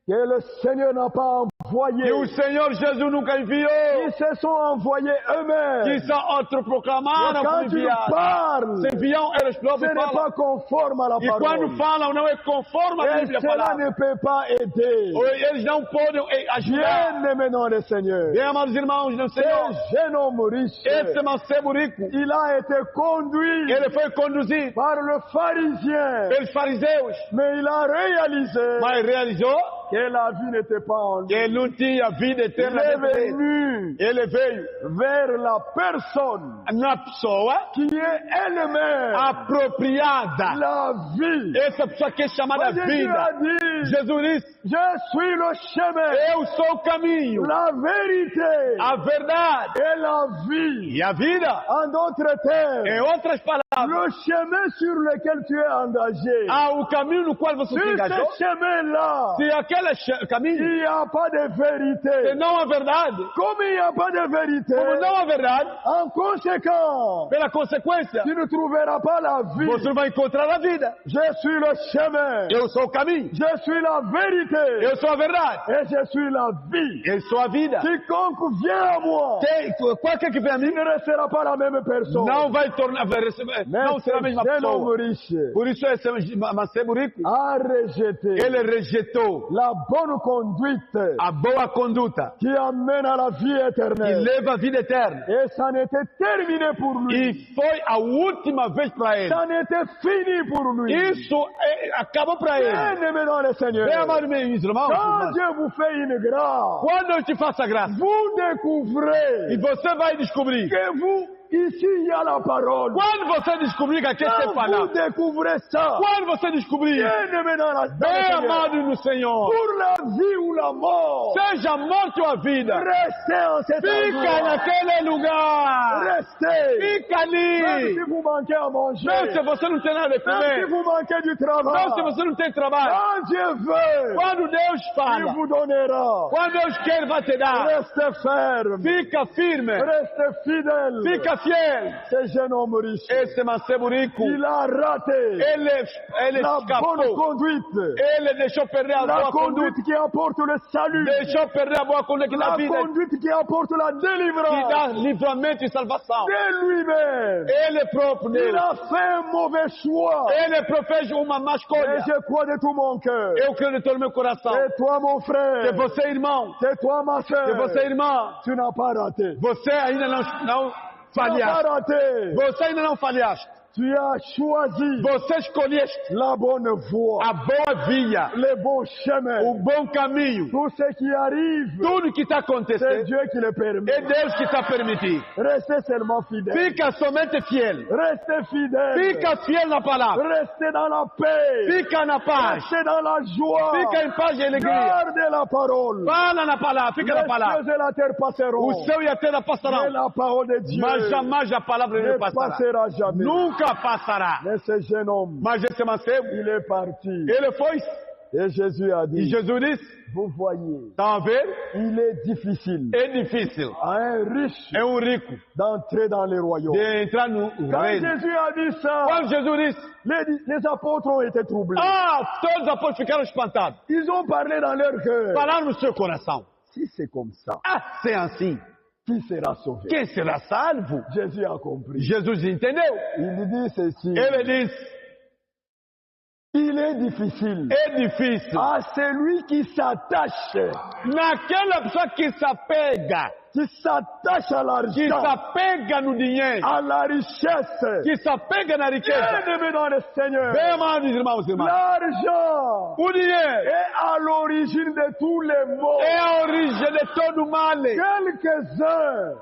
que le Seigneur n'a pas envoyées, que o Senhor Jesus nunca enviou, qui se sont envoyés que eux-mêmes. só proclamaram Et por quand ils enviar. parlent, Se enviam, eles ce próprios n'est falam. pas conforme à la E quando parole. falam, não é conforme a Et Bíblia cela fala. ne peut pas aider. Eles não podem ajudar. Bien-aimé dans le Seigneur, Bem, amados irmãos do Senhor, ce jeune homme riche, esse mancebo rico, il a été conduit ele foi conduzido par le pharisien, pelos fariseus, mais il a réalisé mas realizou que la vie n'était pas en lui. que ele não tinha vida Il eterna est dentro dele. venu Ele veio vers la personne na pessoa qui est elle-même apropriada. la vie. Essa pessoa que é chamada Jésus vida. a dit, Jesus disse: je suis le chemin, eu sou o caminho, la vérité a verdade et la vie. e a vida. En d'autres termes, Em outras palavras, le chemin sur lequel tu es engagé, o caminho no qual você se sur engajou, ce chemin-là, se aquele caminho il n'y a pas de se vérité. não a verdade, Comme il n'y a pas de vérité, como não a verdade, en conséquence, pela consequência, tu ne trouveras pas la vie. você não vai encontrar a vida. Je suis le chemin, Eu sou o caminho, je suis la vérité eu sou a verdade, et je suis la vie. eu sou a vida. Quiconque vient à moi, Qualquer que vem a mim, il ne restera pas la même personne. não vai tornar, Mais não será a ce mesma jeune homme pessoa. riche Por isso esse mancebo rico, a rejeté ele rejeitou la bonne conduite a boa conduta qui amène à la vie que éternelle. leva à vida eterna. Et ça n'était terminé pour lui. E foi a última vez para ele. Ça n'était fini pour lui. Isso acabou para ele. Bien-aimé dans le Seigneur, Bem, amado meus irmãos, quand Dieu vous fait une grâce, quando eu te faço a graça, vous découvrez e você vai descobrir, que vous, ici il y a la parole. quando você descobrir que aqui é Quand sem vous palavra, découvrez ça, quando você descobrir, bien-aimé dans le bem Seigneur, amado no Senhor, pour la vie ou la mort, seja a morte ou a vida, restez en cet fica endroit. naquele lugar, Restez. fica Même ali. si vous manquez à manger, Não se você não tem nada a même si comer, vous manquez du travail, não se você não tem trabalho, quand Dieu veut, quando Deus il fala, vous donnera. quando Deus quer, Ele vai te dar. Restez ferme, Fica firme, restez fidèle. fica fiel. Ce jeune homme riche, Esse mancebo rico, il a raté ele la bonne escapou. conduite, Ele deixou perder a la boa conduta. conduite qui apporte le salut, Deixou perder a boa conduta que dá la vida, conduite qui apporte la que délivrance dá livramento e salvação. de lui-même. Ele próprio Il nele. a fait un mauvais choix. Ele profez uma má Et escolha. je crois de tout mon cœur. Eu creio de todo o meu coração. Et toi, mon frère, Que você, irmão, c'est toi, ma que soeur, você, irmã, tu n'as pas raté. você ainda não Tu n'as pas falhaste. raté. Você ainda não falhaste. Tu as choisi Você escolheste la bonne voie, a boa via, le bon chemin. o bom caminho. Tout ce qui arrive, Tudo que está c'est acontecendo Dieu qui le permet. é Deus que está permitindo. Restez seulement fidèle. Fica somente fiel. Restez fidèle. Fica fiel na palavra. Restez dans la paix. Fica na paz. Restez dans la joie. Fica em paz e alegria. Gardez la parole. Fala na palavra, fica na Les palavra. cieux et la terre passeront. O céu e a terra Mais passarão, la parole de Dieu mas jamais a palavra ne não passará. passera jamais. Nunca passará. Mais ce jeune homme, Mas esse mancebo, il est parti. ele foi. Et Jésus a E dit, Jesus disse: vous voyez, estão a ver? il est difficile É difícil. à un riche É rico d'entrer dans les royaumes. de entrar no Quand reino. Jésus a dit ça, Quando Jesus disse: les apôtres ont été troublés. todos os apóstolos ficaram espantados. Ils ont parlé dans leur cœur. Falaram no seu coração: Si c'est comme ça, se é assim, qui sera sauvé? quem será salvo? Jésus a compris. Jesus entendeu. Il dit ceci, Ele disse: il est difficile é difícil à celui qui s'attache naquela pessoa que se apega qui s'attache à que l'argent, s'apega no dinheiro, à la richesse. que s'apega na riqueza. Bien-aimés dans le Seigneur, Bem, amados irmãos e irmãs, l'argent o dinheiro est à l'origine de tous les maux. é a origem de todo o mal. Quelques-uns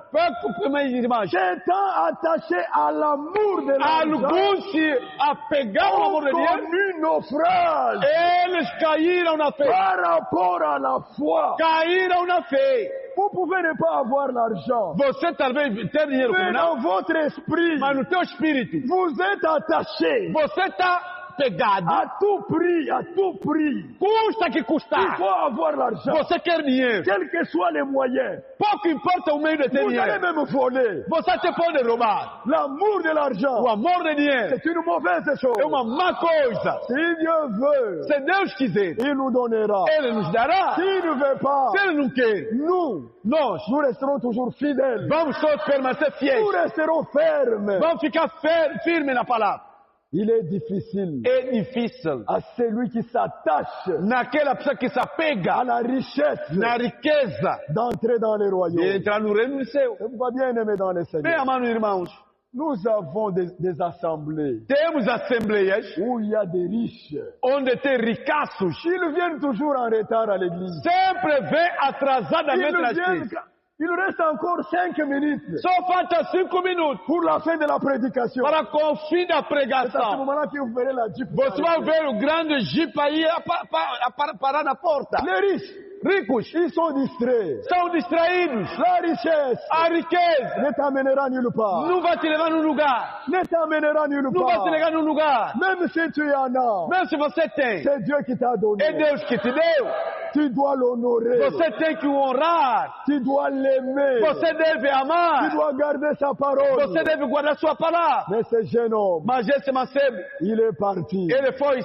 Meus irmãos, étant attachés à l'amour de l'argent alguns se apegaram ao ont amor de dinheiro, commis naufrage eles caíram na fé. par rapport à la foi. Caíram na fé. Vous pouvez ne pas avoir l'argent, Você talvez tenha dinheiro como mais não, dans votre esprit, mas no teu espírito, vous êtes attaché você está pegado. à tout prix, à tout prix. Custa que Il custar. faut avoir l'argent, Você quer dinheiro. quels que soient les moyens. Pouco importa o meio de ter Vous allez dinheiro. même voler. Você até pode roubar. L'amour de l'argent, O amor de dinheiro c'est une mauvaise chose. é uma má coisa. Si Dieu veut, Se Deus quiser, il nous donnera. Ele nos dará. S'il ne veut pas, Se Ele não quer, nós nous resterons toujours fidèles. vamos só permanecer fiéis. Nous resterons fermes. Vamos ficar firmes na palavra. Il est difficile É difícil. à celui qui s'attache Naquela pessoa que se à apega la richesse na riqueza d'entrer dans les e royaumes. entrar no reino do céu. C'est pourquoi, bien aimé dans le Bem, Seigneur, amados irmãos, nous avons des assemblées temos assembleias où il y a des riches. onde tem ricaços. Ils viennent toujours en retard à l'église. Sempre vem atrasadamente Ils nas viennent, igrejas. il reste encore 5 minutes Só falta 5 minutos pour la fin de la prédication. para com o fim da C'est à ce pregação. moment-là que vous verrez la Jeep. Você vai ver o grande jipe aí parar na porta. Les riches, Ricos ils sont distraits. são distraídos. La richesse A riqueza ne t'amènera nulle part. não vai te levar num lugar. Ne t'amènera nulle Não vai part. te levar num lugar. Même si tu en as, Mesmo se você tem, c'est Dieu qui t'a é donné. Deus que te deu. Tu dois l'honorer. Você tem que o honrar. Tu dois l'aimer. Você deve Tu amar. dois garder sa parole. Você deve guardar sua palavra. Mais ce jeune homme, Mas esse mancebo, il est parti. ele foi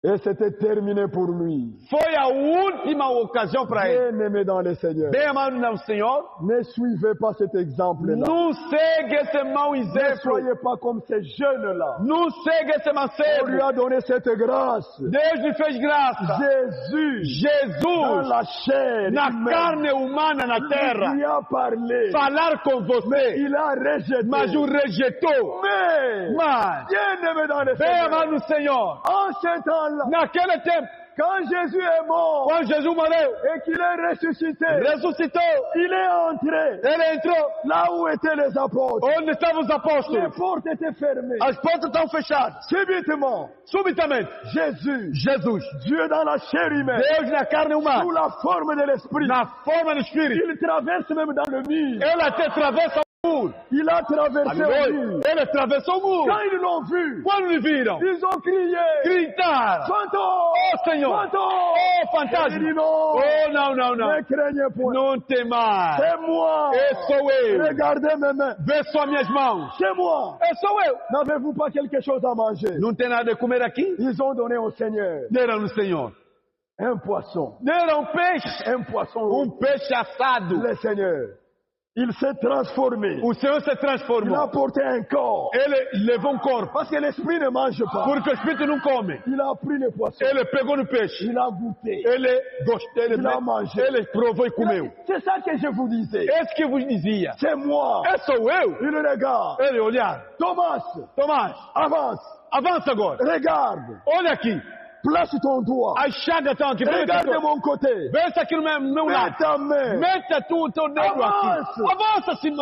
Et c'était terminé pour lui. Foi a última ocasião para ele. Bien-aimé dans le Seigneur, Bem amado no Senhor, ne suivez pas cet exemple-là. não segue esse mau Ne exemplo. soyez pas comme ces jeunes-là. Não segue esse On lui mancebo. a donné cette grâce. Deus lhe fez graça. Jésus, dans Jesus, la chair, na humaine, carne humana na terra, lui a parlé. falar com você, Il a rejeté. mas o rejeitou. Mais, Mas, bien-aimé dans le bem Seigneur, amado no Senhor, en ce temps-là, naquele tempo, quand Jésus est mort quando Jesus morreu, et qu'il est ressuscité, ressuscitou, il est entré ele entrou là où étaient les apôtres. onde estavam os Les apóstolos. portes étaient fermées. As portas estão fechadas. Subitement, Subitamente, Jésus, Jesus, Dieu dans la chair humaine, Deus na carne sous humana, la forme de l'Esprit, na forma do Espírito, il traverse même dans le mur. ele até atravessa o muro. Il a traversé le mur. Ele atravessou o muro. Quand ils l'ont vu, Quando lhe viram, ils ont crié, gritaram: fantôme, Oh Senhor! fantôme. Oh Il dit fantasma! non, Oh não, não, não! ne craignez point. Não tem mais! C'est moi. Sou eu! Regardez mes mains. Vê só minhas mãos! C'est moi. Sou eu! N'avez-vous pas quelque chose à manger? Não tem nada a comer aqui? Ils ont donné au Seigneur Deram no Senhor. un poisson. Deram peixe! Un poisson. Peixe assado! Le Seigneur, il s'est transformé. O Senhor se Il a transformou. porté un corps. Ele levou corpo. Parce que l'esprit ne mange pas. Porque o Espírito não come. Il a pris le poisson. Ele pegou no peixe. Il a goûté. Ele gostou. Ele, Il a mangé. ele provou e comeu. C'est ça que je vous disais. Esse que vos dizia. C'est moi. Sou eu. Il regarde. Ele olhar. Thomas, Tomás, avance. avança agora. Regarde. Olha aqui. Place ton doigt. As chagas estão aqui. Regarde de mon côté. Vê aqui no meu Mets lado. ta main. Meta tu o teu dedo Avance. aqui. Avança, sim,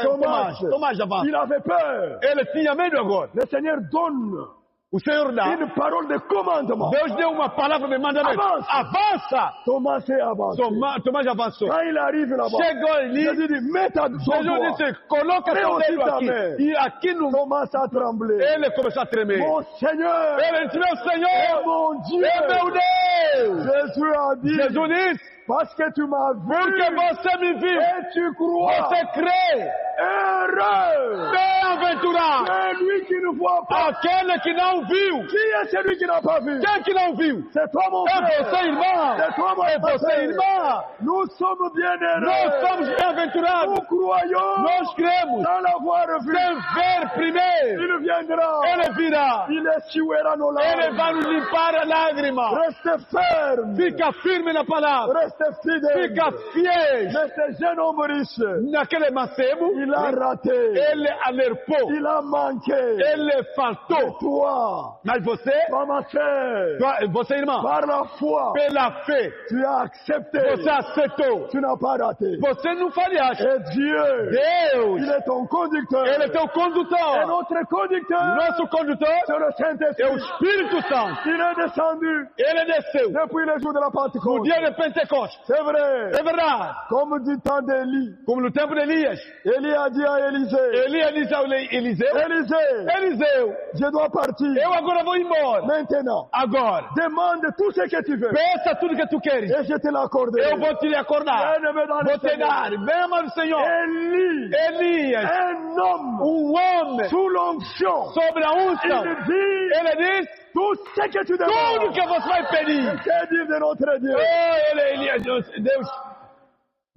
Tomás. Tomás, avança. Il avait peur. Ele tinha medo agora. Le Seigneur donne O Senhor dá. une parole de commandement. Deus deu uma palavra de mandamento. Avança. Avança. Thomas est avancé. Tomás avançou. Quand il arrive là-bas, Chegou ali. Jésus dit, mets ta ton Jesus doigt. disse, coloca Mets seu aussi dedo ta aqui. main. E aqui no... Thomas a tremblé. Ele começou a tremer. Mon Seigneur, Ele disse, meu et Senhor, mon Dieu. é meu Deus. Jésus a dit, Jesus disse, parce que tu m'as vu porque você me viu. et tu crois. Você crê. Heureux Bem-aventurado c'est lui qui ne voit pas. aquele que não viu. Qui est celui qui n'a pas vu? Quem que não viu? C'est toi, mon É frère. você, irmã. C'est toi, mon É você, frère. irmã. Nous sommes bien heureux. Nós somos bem-aventurados. Nous croyons Nós cremos. dans l'avoir vu. Sem ver primeiro. Il viendra. Ele virá. Il essuiera nos Ele vai larmes. nos limpar a lágrima. Restez ferme. Fica firme na palavra. Restez fidèle. Fica fiel. Mais ce jeune homme riche, Naquele mancebo, il a raté. ele alerpou. Il a manqué. Ele faltou. Toi, Mas você, ma sœur, você irmã, par la foi, pela fé, tu as accepté. você aceitou. Tu n'as pas raté. Você não falhaste. Et Dieu, Deus, il est ton conducteur. ele é teu Et condutor. notre conducteur, Nosso condutor c'est le é o Saint-Esprit. Espírito Santo. Il est descendu Ele desceu depuis le jour de la no Pentecôte. dia de Pentecostes. C'est vrai. É verdade. Comme du temps d'Élie. Como no tempo de Elias. Élie a dit à Élisée, Elias disse ao Eliseu: Élisée, Eliseu, je dois partir. eu agora vou embora. Maintenant, Agora, demande tout ce que tu veux. peça tudo que tu queres. Et je te l'accorderai. Eu vou te acordar. Bien-aimé dans le Vou te Seigneur. dar. Vem, amado Senhor. Élie, Elias, un homme homem sous l'onction, sobre a unção. il dit Ele diz tout ce que tu tudo demandes. que você vai pedir. Que dire de notre Dieu? Oh, Elias, Deus,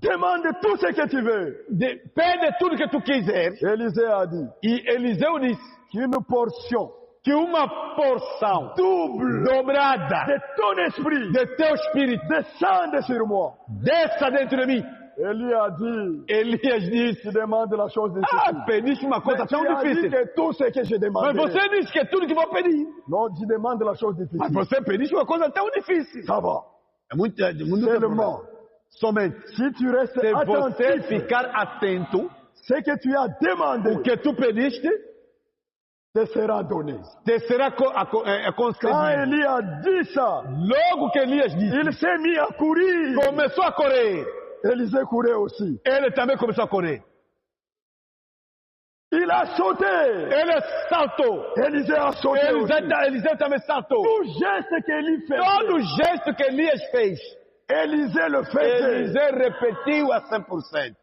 Demande tout ce que tu veux. pede tudo que tu quiser. Élisée a dit E Eliseu disse qu'une portion que uma porção double dobrada de ton esprit de teu espírito descende sur moi. desça dentro de mim. Élie a dit, Elias disse: tu demandes la chose difficile. pediste uma coisa Tu tão as dit difícil. que tout ce que je Mas demande. você disse que é tudo que vou pedir. Non, tu demandes la chose Mas difficile. você pediste uma coisa tão difícil. Ça va. É muito Seulement, somente si tu restes se você attentif, ficar atento, ce que tu as demandé o que tu pediste te sera donné. te será Quand concedido. Élie a dit ça, Logo que Elias disse, il s'est mis à courir. começou a correr. Élisée courait aussi. Ele também começou a correr. Il a sauté. Ele saltou. Élisée a sauté aussi. Eliseu também saltou. Tout geste qu'Élie Todo faisait, gesto que Elias fez, Élisée le faisait. Eliseu repetiu a 100%.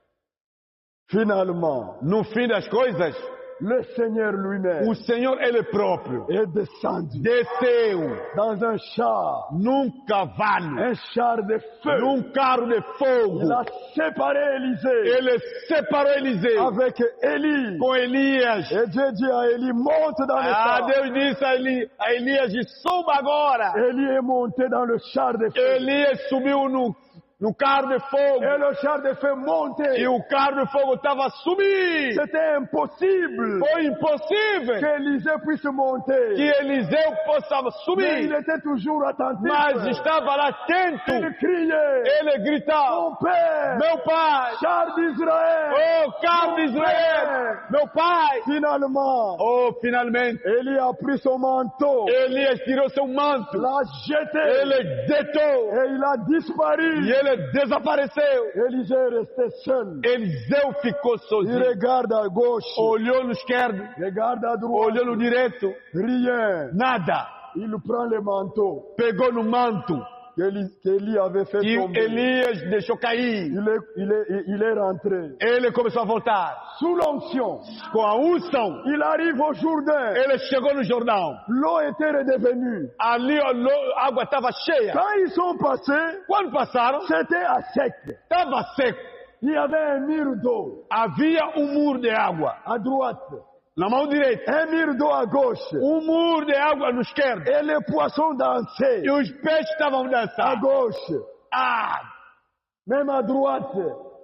Finalement, No fim das coisas, le Seigneur lui-même o Senhor, Ele próprio, est descendu desceu dans un char, num cavalo, un char de feu. num carro de fogo. Il a séparé Élisée Ele separou Eliseu avec Élie. com Elias. Et Dieu dit à Élie, monte dans le char. Deus disse a Elias: suba agora. Élie est monté dans le char de feu. Elias subiu no carro de fogo. Et le char de feu montait. E o carro de fogo estava a subir. C'était impossible Foi impossível qu'Élisée puisse que monter. Eliseu possa Mais subir. il était toujours attentif. Mas estava lá atento. Il criait, Ele gritava: mon père, meu pai, char d'Israël. oh carro de Israel, meu pai. Finalement, Oh, finalmente, Élie a pris son manteau, Elias tirou seu manto. l'a jeté Ele deitou. et il a disparu. E ele desapareceu. Élisée est resté seul. Eliseu ficou Il sozinho. regarde à gauche, Olhou no esquerdo, regarde à droite, olhou no direito. rien. Nada. Il prend le manteau Pegou no manto qu'Élie avait fait e tomber. Elias deixou cair. Il est rentré. Ele começou a voltar. Sous l'onction, Com a unção, il arrive au Jourdain. ele chegou no Jordão. L'eau était redevenue. Ali a água estava cheia. Quand ils sont passés, Quando passaram, c'était à sec. estava seco. Il y avait un mur d'eau Havia muro de água à droite, na mão direita, un mur d'eau à gauche. muro de água no esquerdo. Et les poissons dansaient E os peixes estavam à dançando. gauche, même à droite.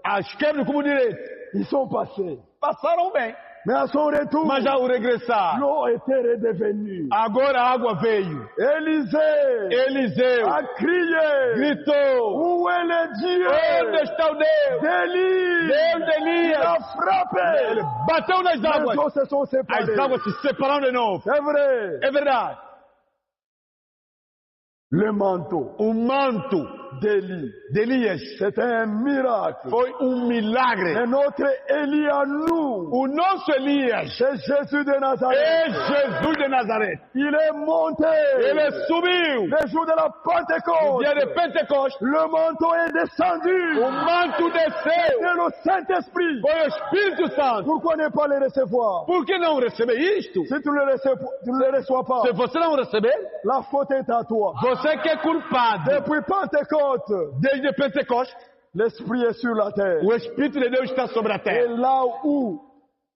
À esquerda como direita. Ils sont passés. Passaram bem. Mais à son retour, Mas ao regressar, l'eau était redevenue. agora a água veio. Élisée Eliseu a crié. gritou: Où est le onde Dieu está o Deus? d'Élie? Deus de Il Elias. a frappé. Ele bateu nas Les águas. eaux se sont As séparées. águas se separaram de novo. C'est vrai. É verdade. Le manteau O manto d'Elias. C'était un miracle. Foi milagre. Mais notre Élie à nous, O nosso Elias c'est Jésus de é Nazareth. Jesus de Nazaré. Il est monté. Ele subiu. Le jour de la Pentecôte, Dia de Pentecostes, le manteau est descendu. o manto desceu. C'est le Saint-Esprit. Foi o Espírito Santo. Pourquoi ne pas le recevoir? Por que não receber isto? Si tu ne le reçois pas, Se você não receber, la faute est à toi. você que é culpado. Depuis Pentecôte, Desde Pentecostes, l'Esprit est sur la terre. o Espírito de Deus está sobre a Et terra. là où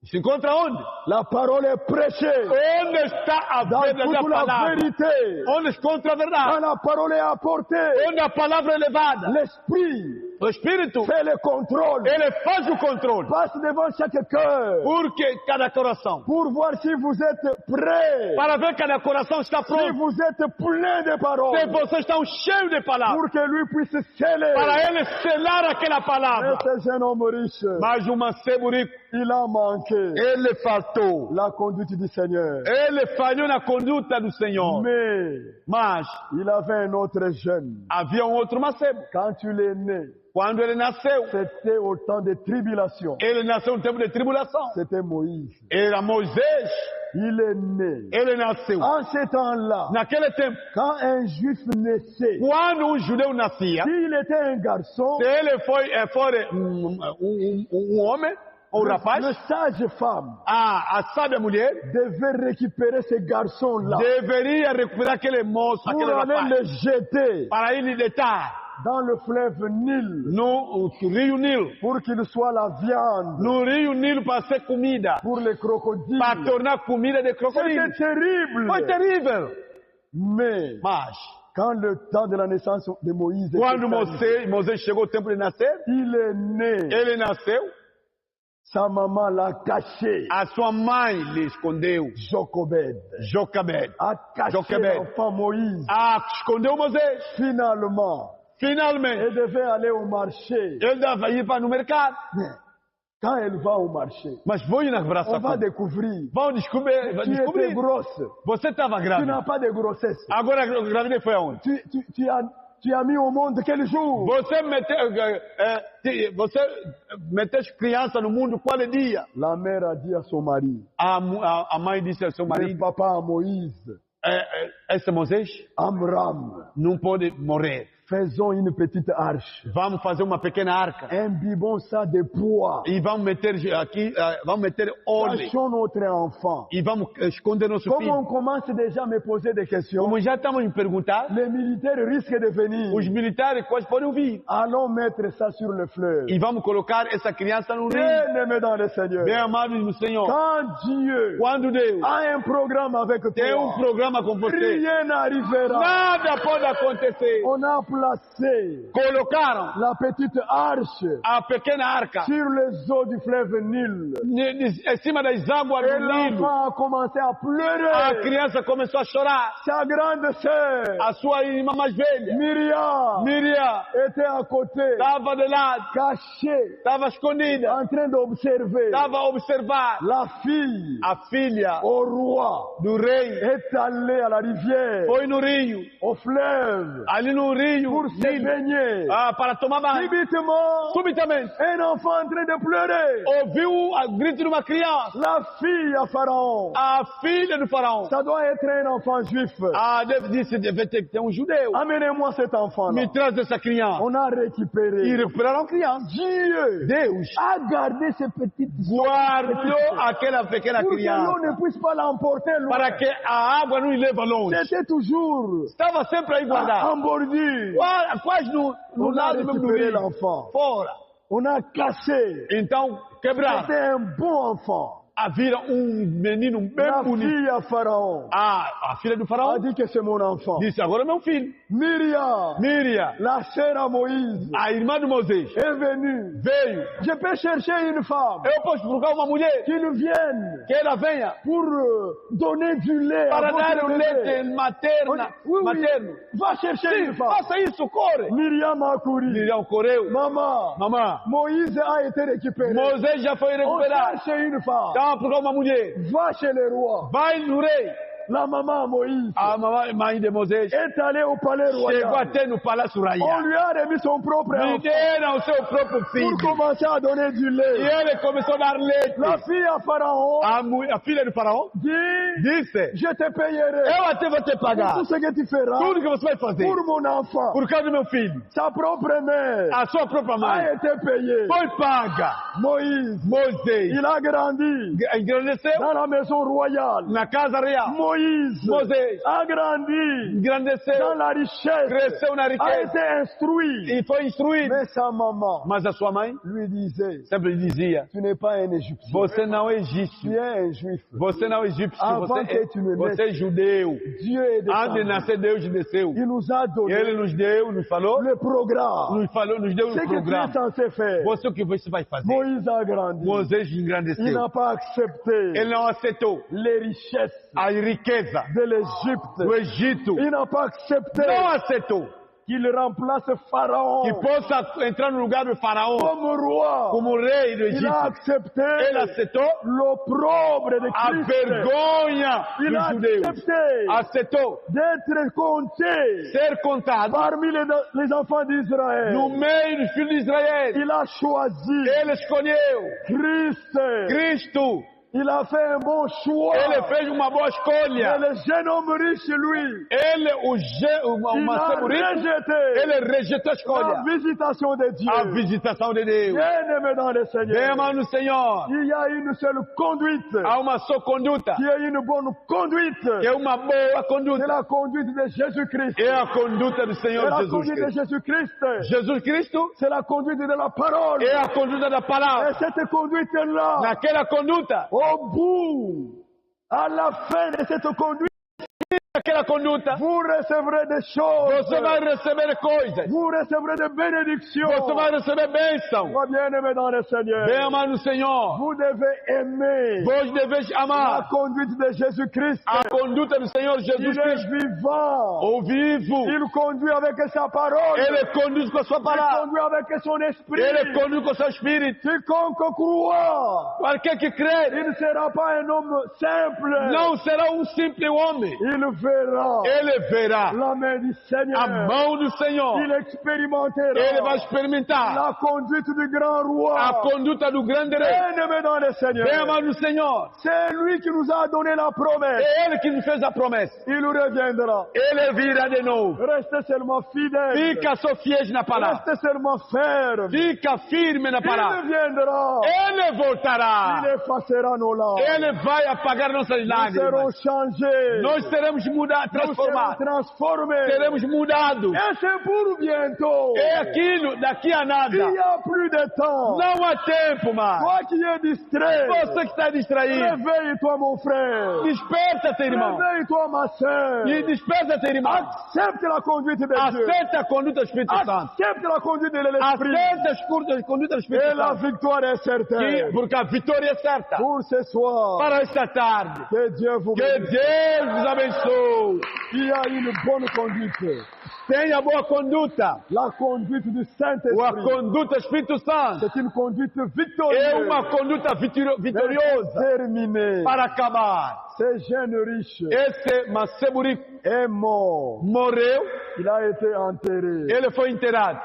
Se encontra onde? la parole est prêchée, Onde está a dans verdadeira toute la palavra? vérité, Onde se encontra a quand verdade? la parole est apportée, Onde a palavra é levada? l'Esprit O Espírito, fait le contrôle, ele faz o controle. passe devant chaque cœur Porque cada coração. pour voir si vous êtes prêts, Para ver cada coração está si pronto. vous êtes plein de Se paroles, vocês estão cheios de palavras. pour que lui puisse sceller. Para ele selar aquela palavra. Et ce jeune homme riche, Mas o mancebo rico, il a manqué ele faltou. la conduite du Seigneur. Ele falhou na conduta do Senhor. Mais Mas il avait un autre jeune. havia outro mancebo. Quand il est né, Quando ele nasceu, c'était au temps de tribulation. ele nasceu no tempo de tribulação. C'était Moïse. Era Moisés. Il est né. Ele nasceu. En ce temps-là, Naquele tempo, quand un juif naissait, quando judeu nascia, s'il était un garçon, se ele for homem ou le rapaz, sage-femme a sábia mulher devait récupérer ce garçon-là deveria recuperar aquele moço, pour aquele aller rapaz, le jeter para ele deitar dans le fleuve Nil no rio Nilo. pour qu'il soit la viande No rio Nilo para ser comida, pour les crocodiles. para tornar comida de crocodilo. C'était terrible. Foi terrível. Mais Mas, quand le temps de la naissance de Moïse était quando arrivé, Moisés chegou o tempo de nascer, il est né. ele nasceu, Sa maman l'a caché. a sua mãe lhe escondeu. Jochebed Joquebed. a caché Jochebed. l'enfant Moïse. Escondeu Moisés. Finalement, Finalmente, elle devait aller au marché. ele dava ir para no mercado. Mais quand elle va au marché, Mas foi na braça. on va découvrir. Vão descobrir. Tu étais grosse. Você estava Tu grávida. n'as pas de grossesse. Agora a gravidez foi aonde? Tu as mis au monde quel jour? Você meteu as crianças no mundo qual dia? La mère a dit à son mari, A mãe disse ao seu le marido, papa à Moïse, esse Moisés Amram, não pode morrer. faisons une petite arche. Vamos fazer uma pequena arca. Imbibons ça de poids. E vamos meter aqui, vamos meter óleo. Cachons notre enfant. E vamos esconder nosso Comme filho. on commence déjà à me poser des questions, Como já estamos me perguntar, les militaires risquent de venir. os militares quase podem vir. Allons mettre ça sur le fleuve. E vamos colocar essa criança no rio. Bien-aimé dans le Seigneur. Bem amado no Senhor. Quand Dieu Quando Deus a un programme avec tem toi, programa com você, rien n'arrivera. nada pode acontecer. On a placé Colocaram la petite arche a pequena arca sur les eaux du fleuve Nil. em cima das águas Et do Nilo. l'enfant a commencé à A pleurer. criança começou a chorar. Sa grande sœur, A sua irmã mais velha, Myriam, Miriam, était à côté, estava de lado, cachée, estava escondida, en train d'observer. estava a observar. La fille A filha au roi do rei est allée à la rivière, foi no rio, au fleuve, ali no rio, pour se Nilo, baigner. para tomar banho. Subitement, Subitamente, un enfant en train de pleurer. ouviu o grito de uma criança. La fille à Pharaon. A filha do faraó. Ça doit être un enfant juif. Disse, deve ter que ter judeu. Amenez-moi cet enfant-là. Me traz essa criança. On a E récupéré. recuperaram a criança. Dieu Deus a gardé ces petites guardou aquela pequena pour que l'eau criança ne puisse pas l'emporter loin. para que a água não leva longe. C'était toujours Estava sempre aí guardado. en bordure. Quase no On a lado mesmo do récupéré rio. l'enfant. Fora. On a cassé. Então, quebraram. C'était un bon enfant. Vira menino bem La bonito. fille à Pharaon A filha do faraó a dit que c'est mon enfant. disse, agora é meu filho. Myriam, Miriam, la sœur à Moïse, a irmã de Moisés, est venue. veio. Je peux chercher une femme Eu posso procurar uma mulher qui nous vienne que ela venha pour donner du lait à para votre dar o bébé. leite materno. Oui, oui. Materno. Va chercher Sim, une femme. faça isso, corre. Myriam a couru. Miriam correu. Maman, Mamãe, Moïse a été récupéré. Moisés já foi On recuperado. cherche une femme. Então, procurar uma mulher. Va chez le roi. Vai no rei. la maman Moïse a mãe de Moisés est allée au palais chegou royal. até no Palácio On Raia. lui a remis son propre Lhe enfant deram o seu próprio pour filho. commencer à donner du E lait. ele começou a dar leite. La fille à Pharaon A filha do faraó dit, disse, je te payerai eu até vou te pour pagar tout ce que tu feras tudo que você vai fazer pour mon enfant. por causa do meu filho. Sa propre mère A sua própria mãe a été payée. foi paga. Moïse, Moisés il a grandi engrandeceu dans la maison royale. na casa real. Moïse Moisés a grandi dans engrandeceu, la richesse, cresceu na a riqueza été instruit. e foi instruído. Mais sa maman Mas a sua mãe lui disait, sempre lhe dizia, tu n'es pas un Égyptien, você não é tu egípcio, es un juif. você não é egípcio, Avant você que tu ne você é judeu. Dieu est Antes de descendu. nascer, Deus desceu. Il nous a E donné Ele nos deu, nos falou, le programme. nos deu Ce um que tu es programa. censé faire. Você o que você vai fazer? Moïse a grandi. Moisés Il engrandeceu. n'a pas accepté Ele não aceitou les richesses a riqueza de l'Égypte. do Egito. Il n'a pas accepté Não aceitou qu'il remplace Pharaon que possa entrar no lugar do faraó comme roi. como rei do Il a Egito. accepté Ele aceitou l'opprobre de a Christ. vergonha Il dos a judeus. accepté Aceitou d'être compté ser contado parmi les enfants d'Israël. no meio dos filhos de Israel. Il a choisi Ele escolheu Christ. Cristo. Il a fait un bon choix. Ele fez uma boa Mais escolha. le jeune homme riche, lui, Ele, o il mancebo a rico, rejeté ele rejeitou a la escolha. visitation de Dieu. A visitação de Deus. Bien-aimé dans le Bem, Seigneur, amado no Senhor, il y a une seule conduite há uma só conduta, qui est une bonne conduite. que é uma boa C'est conduta. la conduite de Jésus-Christ. É a conduta do C'est Senhor la Jesus conduite de Cristo. Jésus-Christ. Jesus Cristo C'est la conduite de la parole. é a conduta da Et palavra. cette conduite-là, Naquela conduta, au bout, à la fin de cette conduite, naquela conduta, vous recevrez des choses. você vai receber coisas. Vous recevrez des bénédictions. Você vai receber bênção. Moi, bien-aimé dans le Seigneur, Bem, amado no Senhor, vous devez aimer vós deveis la amar conduite de Jésus-Christ. a conduta do Senhor Il Jesus est Cristo. vivant. O vivo, Il conduit avec sa parole. ele conduz com a sua Il palavra. conduit avec son esprit. Ele conduz com o seu espírito. Quiconque croit, Qualquer que crer il ne sera pas un homme simple. não será um simples homem. Il verra Ele verá la main du Seigneur. a mão do Senhor. Il expérimentera Ele vai experimentar la conduite du grand roi. a conduta do grande rei. Bien-aimé dans le Seigneur, Bem, amado no Senhor, c'est lui qui nous a donné la promesse. é Ele que nos fez a promessa. Il reviendra. Ele virá de novo. Restez seulement fidèle. Fica só fiéis na palavra. Restez seulement ferme. Fica firme na Il palavra. reviendra. Ele voltará. Il effacera nos larmes. Ele vai apagar nossas Nous serons lágrimas. changés. Nós seremos mudados, Nous serons transformados. transformés. Seremos mudados. Et c'est pour bientôt. É aquilo, daqui a Il nada. n'y a plus de temps. Não há tempo mais. Toi qui es distrait, Você que está distraído, réveille-toi mon frère. desperta-te, irmão. Réveille-toi ma sœur. E desperta-te, irmão. Accepte la conduite de Dieu. Aceita a conduta do Espírito Santo. Accepte la conduite de l'Esprit. Aceita a conduta do Espírito Et la Santo. victoire est certaine. Porque a vitória é certa. Pour ce soir, Para esta tarde. que Dieu vous Que bénisse. Deus vos abençoe. Il y a une bonne conduite. Tenha boa conduta. La conduite du Ou a Saint-Esprit. conduta do Espírito Santo. C'est une conduite É victorieuse. uma conduta vitoriosa. Terminée. Para acabar. Ce jeune riche Esse mancebo rico est mort. morreu. Il a été enterré. Ele foi enterrado.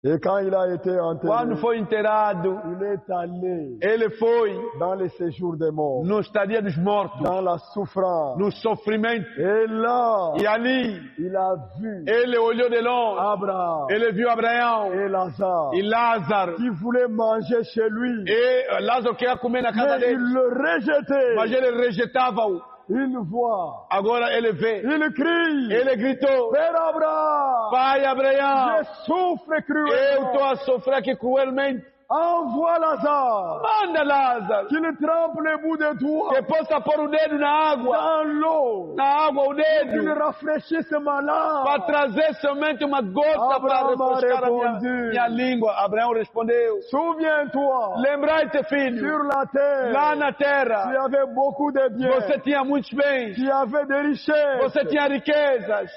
Et quand il a été enterré, Quando foi enterrado, il est allé ele foi dans le séjour des morts, no estadia dos mortos, dans la souffrance. no sofrimento. Et là, E ali, il a vu ele olhou de longe. Abraham Ele viu Abraão et Lazare e Lázaro. qui voulaient manger chez lui. E Lázaro queria comer na casa Mais il dele, le rejetait. mas ele rejeitava-o. Il voit, Agora ele vê. il crie, Ele gritou: Père Abraham, Pai je Abraão, souffre eu estou cruellement. a sofrer aqui cruelmente. Envoie Lazare, Manda Lázaro, qu'il trempe le bout de doigt que possa pôr o dedo na água. dans l'eau, Na água, o qu'il dedo. rafraîchisse ma langue. Para trazer somente uma gota para Abraão refrescar a respondeu. minha língua. Abraão respondeu: Souviens-toi, Lembrai-te, filho, sur la terre, lá na tu terra avais beaucoup de biens, você tinha muitos bens, tu avais des richesses, você tinha riquezas.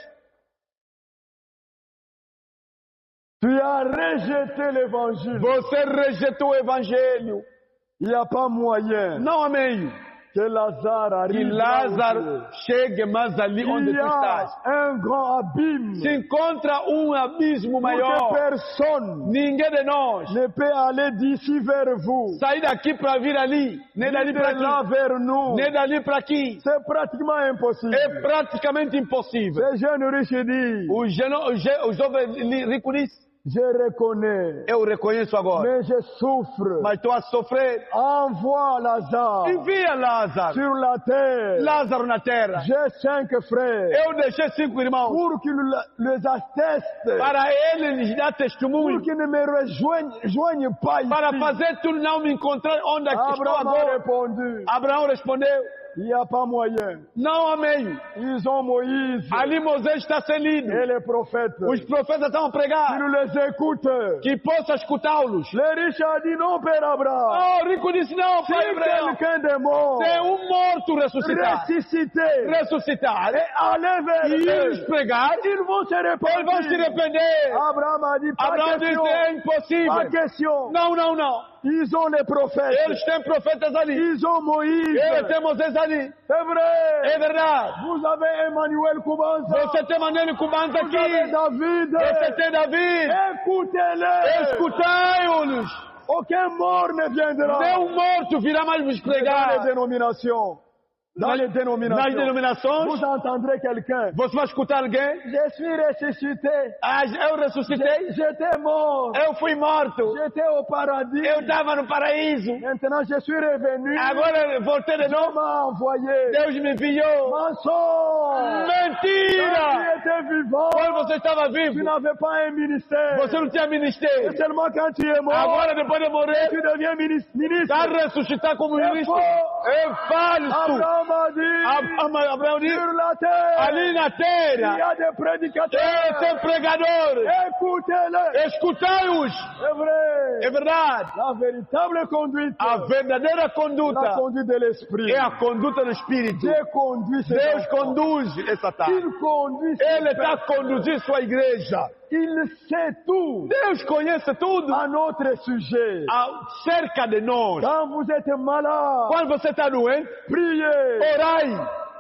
tu as rejeté l'évangile. Você rejeitou o evangelho. Il n'y a pas moyen. Não há meio. que Lazare que arrive là où tu Lázaro chegue mais ali es. onde Il y tu a estás. un grand abîme Se encontra abismo que maior. personne Ninguém de nós ne peut aller d'ici vers vous, sair daqui para vir ali, nem ni dali de para là aqui, vers nous. nem dali para aqui. C'est pratiquement impossible. É praticamente impossível. Ces jeunes riches disent, O jovem rico disse, je reconnais, eu reconheço agora, mais je souffre. mas estou a sofrer. Envoie Lazare Envia Lázaro. sur la terre. Lázaro na terra. J'ai 5 frères Eu deixei 5 irmãos pour qu'ils les attestent, para ele lhes dar pour testemunho, qu'ils ne me rejoignent pas ici. para fazer tu não me encontrar onde estou Abraham a agora. répondu, Abraão respondeu, il n'y a pas moyen. não há meio. Ils ont Moïse Ali Moisés está sem lido. et les prophètes. Os profetas estão a pregar. Ils les écoutent. Que possa escutá-los. Le riche a dit non, Père Abraham. Oh, o rico disse, não, Si pai Abraão. quelqu'un de mort Tem morto ressuscitar. ressuscité Ressuscitar. et aller vers E eles eux, pregar, ils vont se eles vão se répandre. arrepender. Abraham a dit pas Abraão disse, question. é Pas impossível. question. Não, não, não. Ils ont les prophètes. Eles têm profetas ali. Ils ont Moïse. Eles têm Moisés ali. C'est vrai. É verdade. Vous avez Emmanuel Koubanza. Você tem Manuel Kubanza Vous avez aqui. David. Você tem David. Écoutez-les. Escutai-os. Aucun mort ne viendra. Nenhum morto virá mais vos Dans les pregar. dénominations. Dans les Nas dénominations. denominações, Vous entendrez quelqu'un. você vai escutar alguém. Je suis ressuscité. Ah, eu ressuscitei. J'étais mort. Eu fui morto. J'étais au paradis. Eu estava no paraíso. Maintenant, je suis revenu. Agora eu voltei de Dieu novo. m'a envoyé. Deus me enviou. Mensonge. Mentira! Quand tu étais vivant, Quando você estava tu vivo, n'avais pas un ministère. você não tinha Et ministério. seulement quand tu es mort, Agora, depois de morrer, tu deviens ministre. está ressuscitar como É ministro. faux. É falso. Abraham a dit, Abraão disse, sur la terre, ali na il y terra, a des prédicateurs. tem pregadores. Écoutez-les. Escutai-os. C'est vrai. É verdade. La véritable conduite, A verdadeira la conduta conduite de l'esprit. é a conduta do Espírito. Dieu conduit ses Deus enfants. conduz essa tarde. Il conduit ses Ele está peuple. conduzindo sua igreja. Il sait tout Deus conhece tudo à notre sujet. acerca de nós. Quand vous êtes malade, Quando você está doente, priez. orai.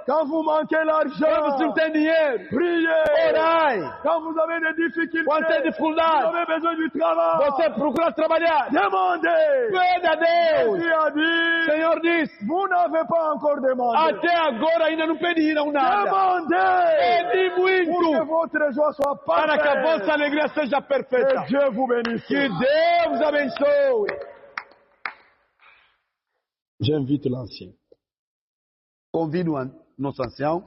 Quand vous manquez Quando l'argent, você não tem dinheiro, priez. orai. Quand vous avez des difficultés, Quando tem vous dificuldade, avez besoin du travail, você procura trabalhar. demandez. Pede a Deus. Jésus a O dit, Senhor disse, vous n'avez pas encore demandé. até agora ainda não pediram nada. Demandez Pedi pour que muito votre joie soit para que a vossa parfaite. alegria seja Que perfeita. Dieu vous bénisse. Que Deus abençoe. J'invite l'ancien. Convido nosso ancião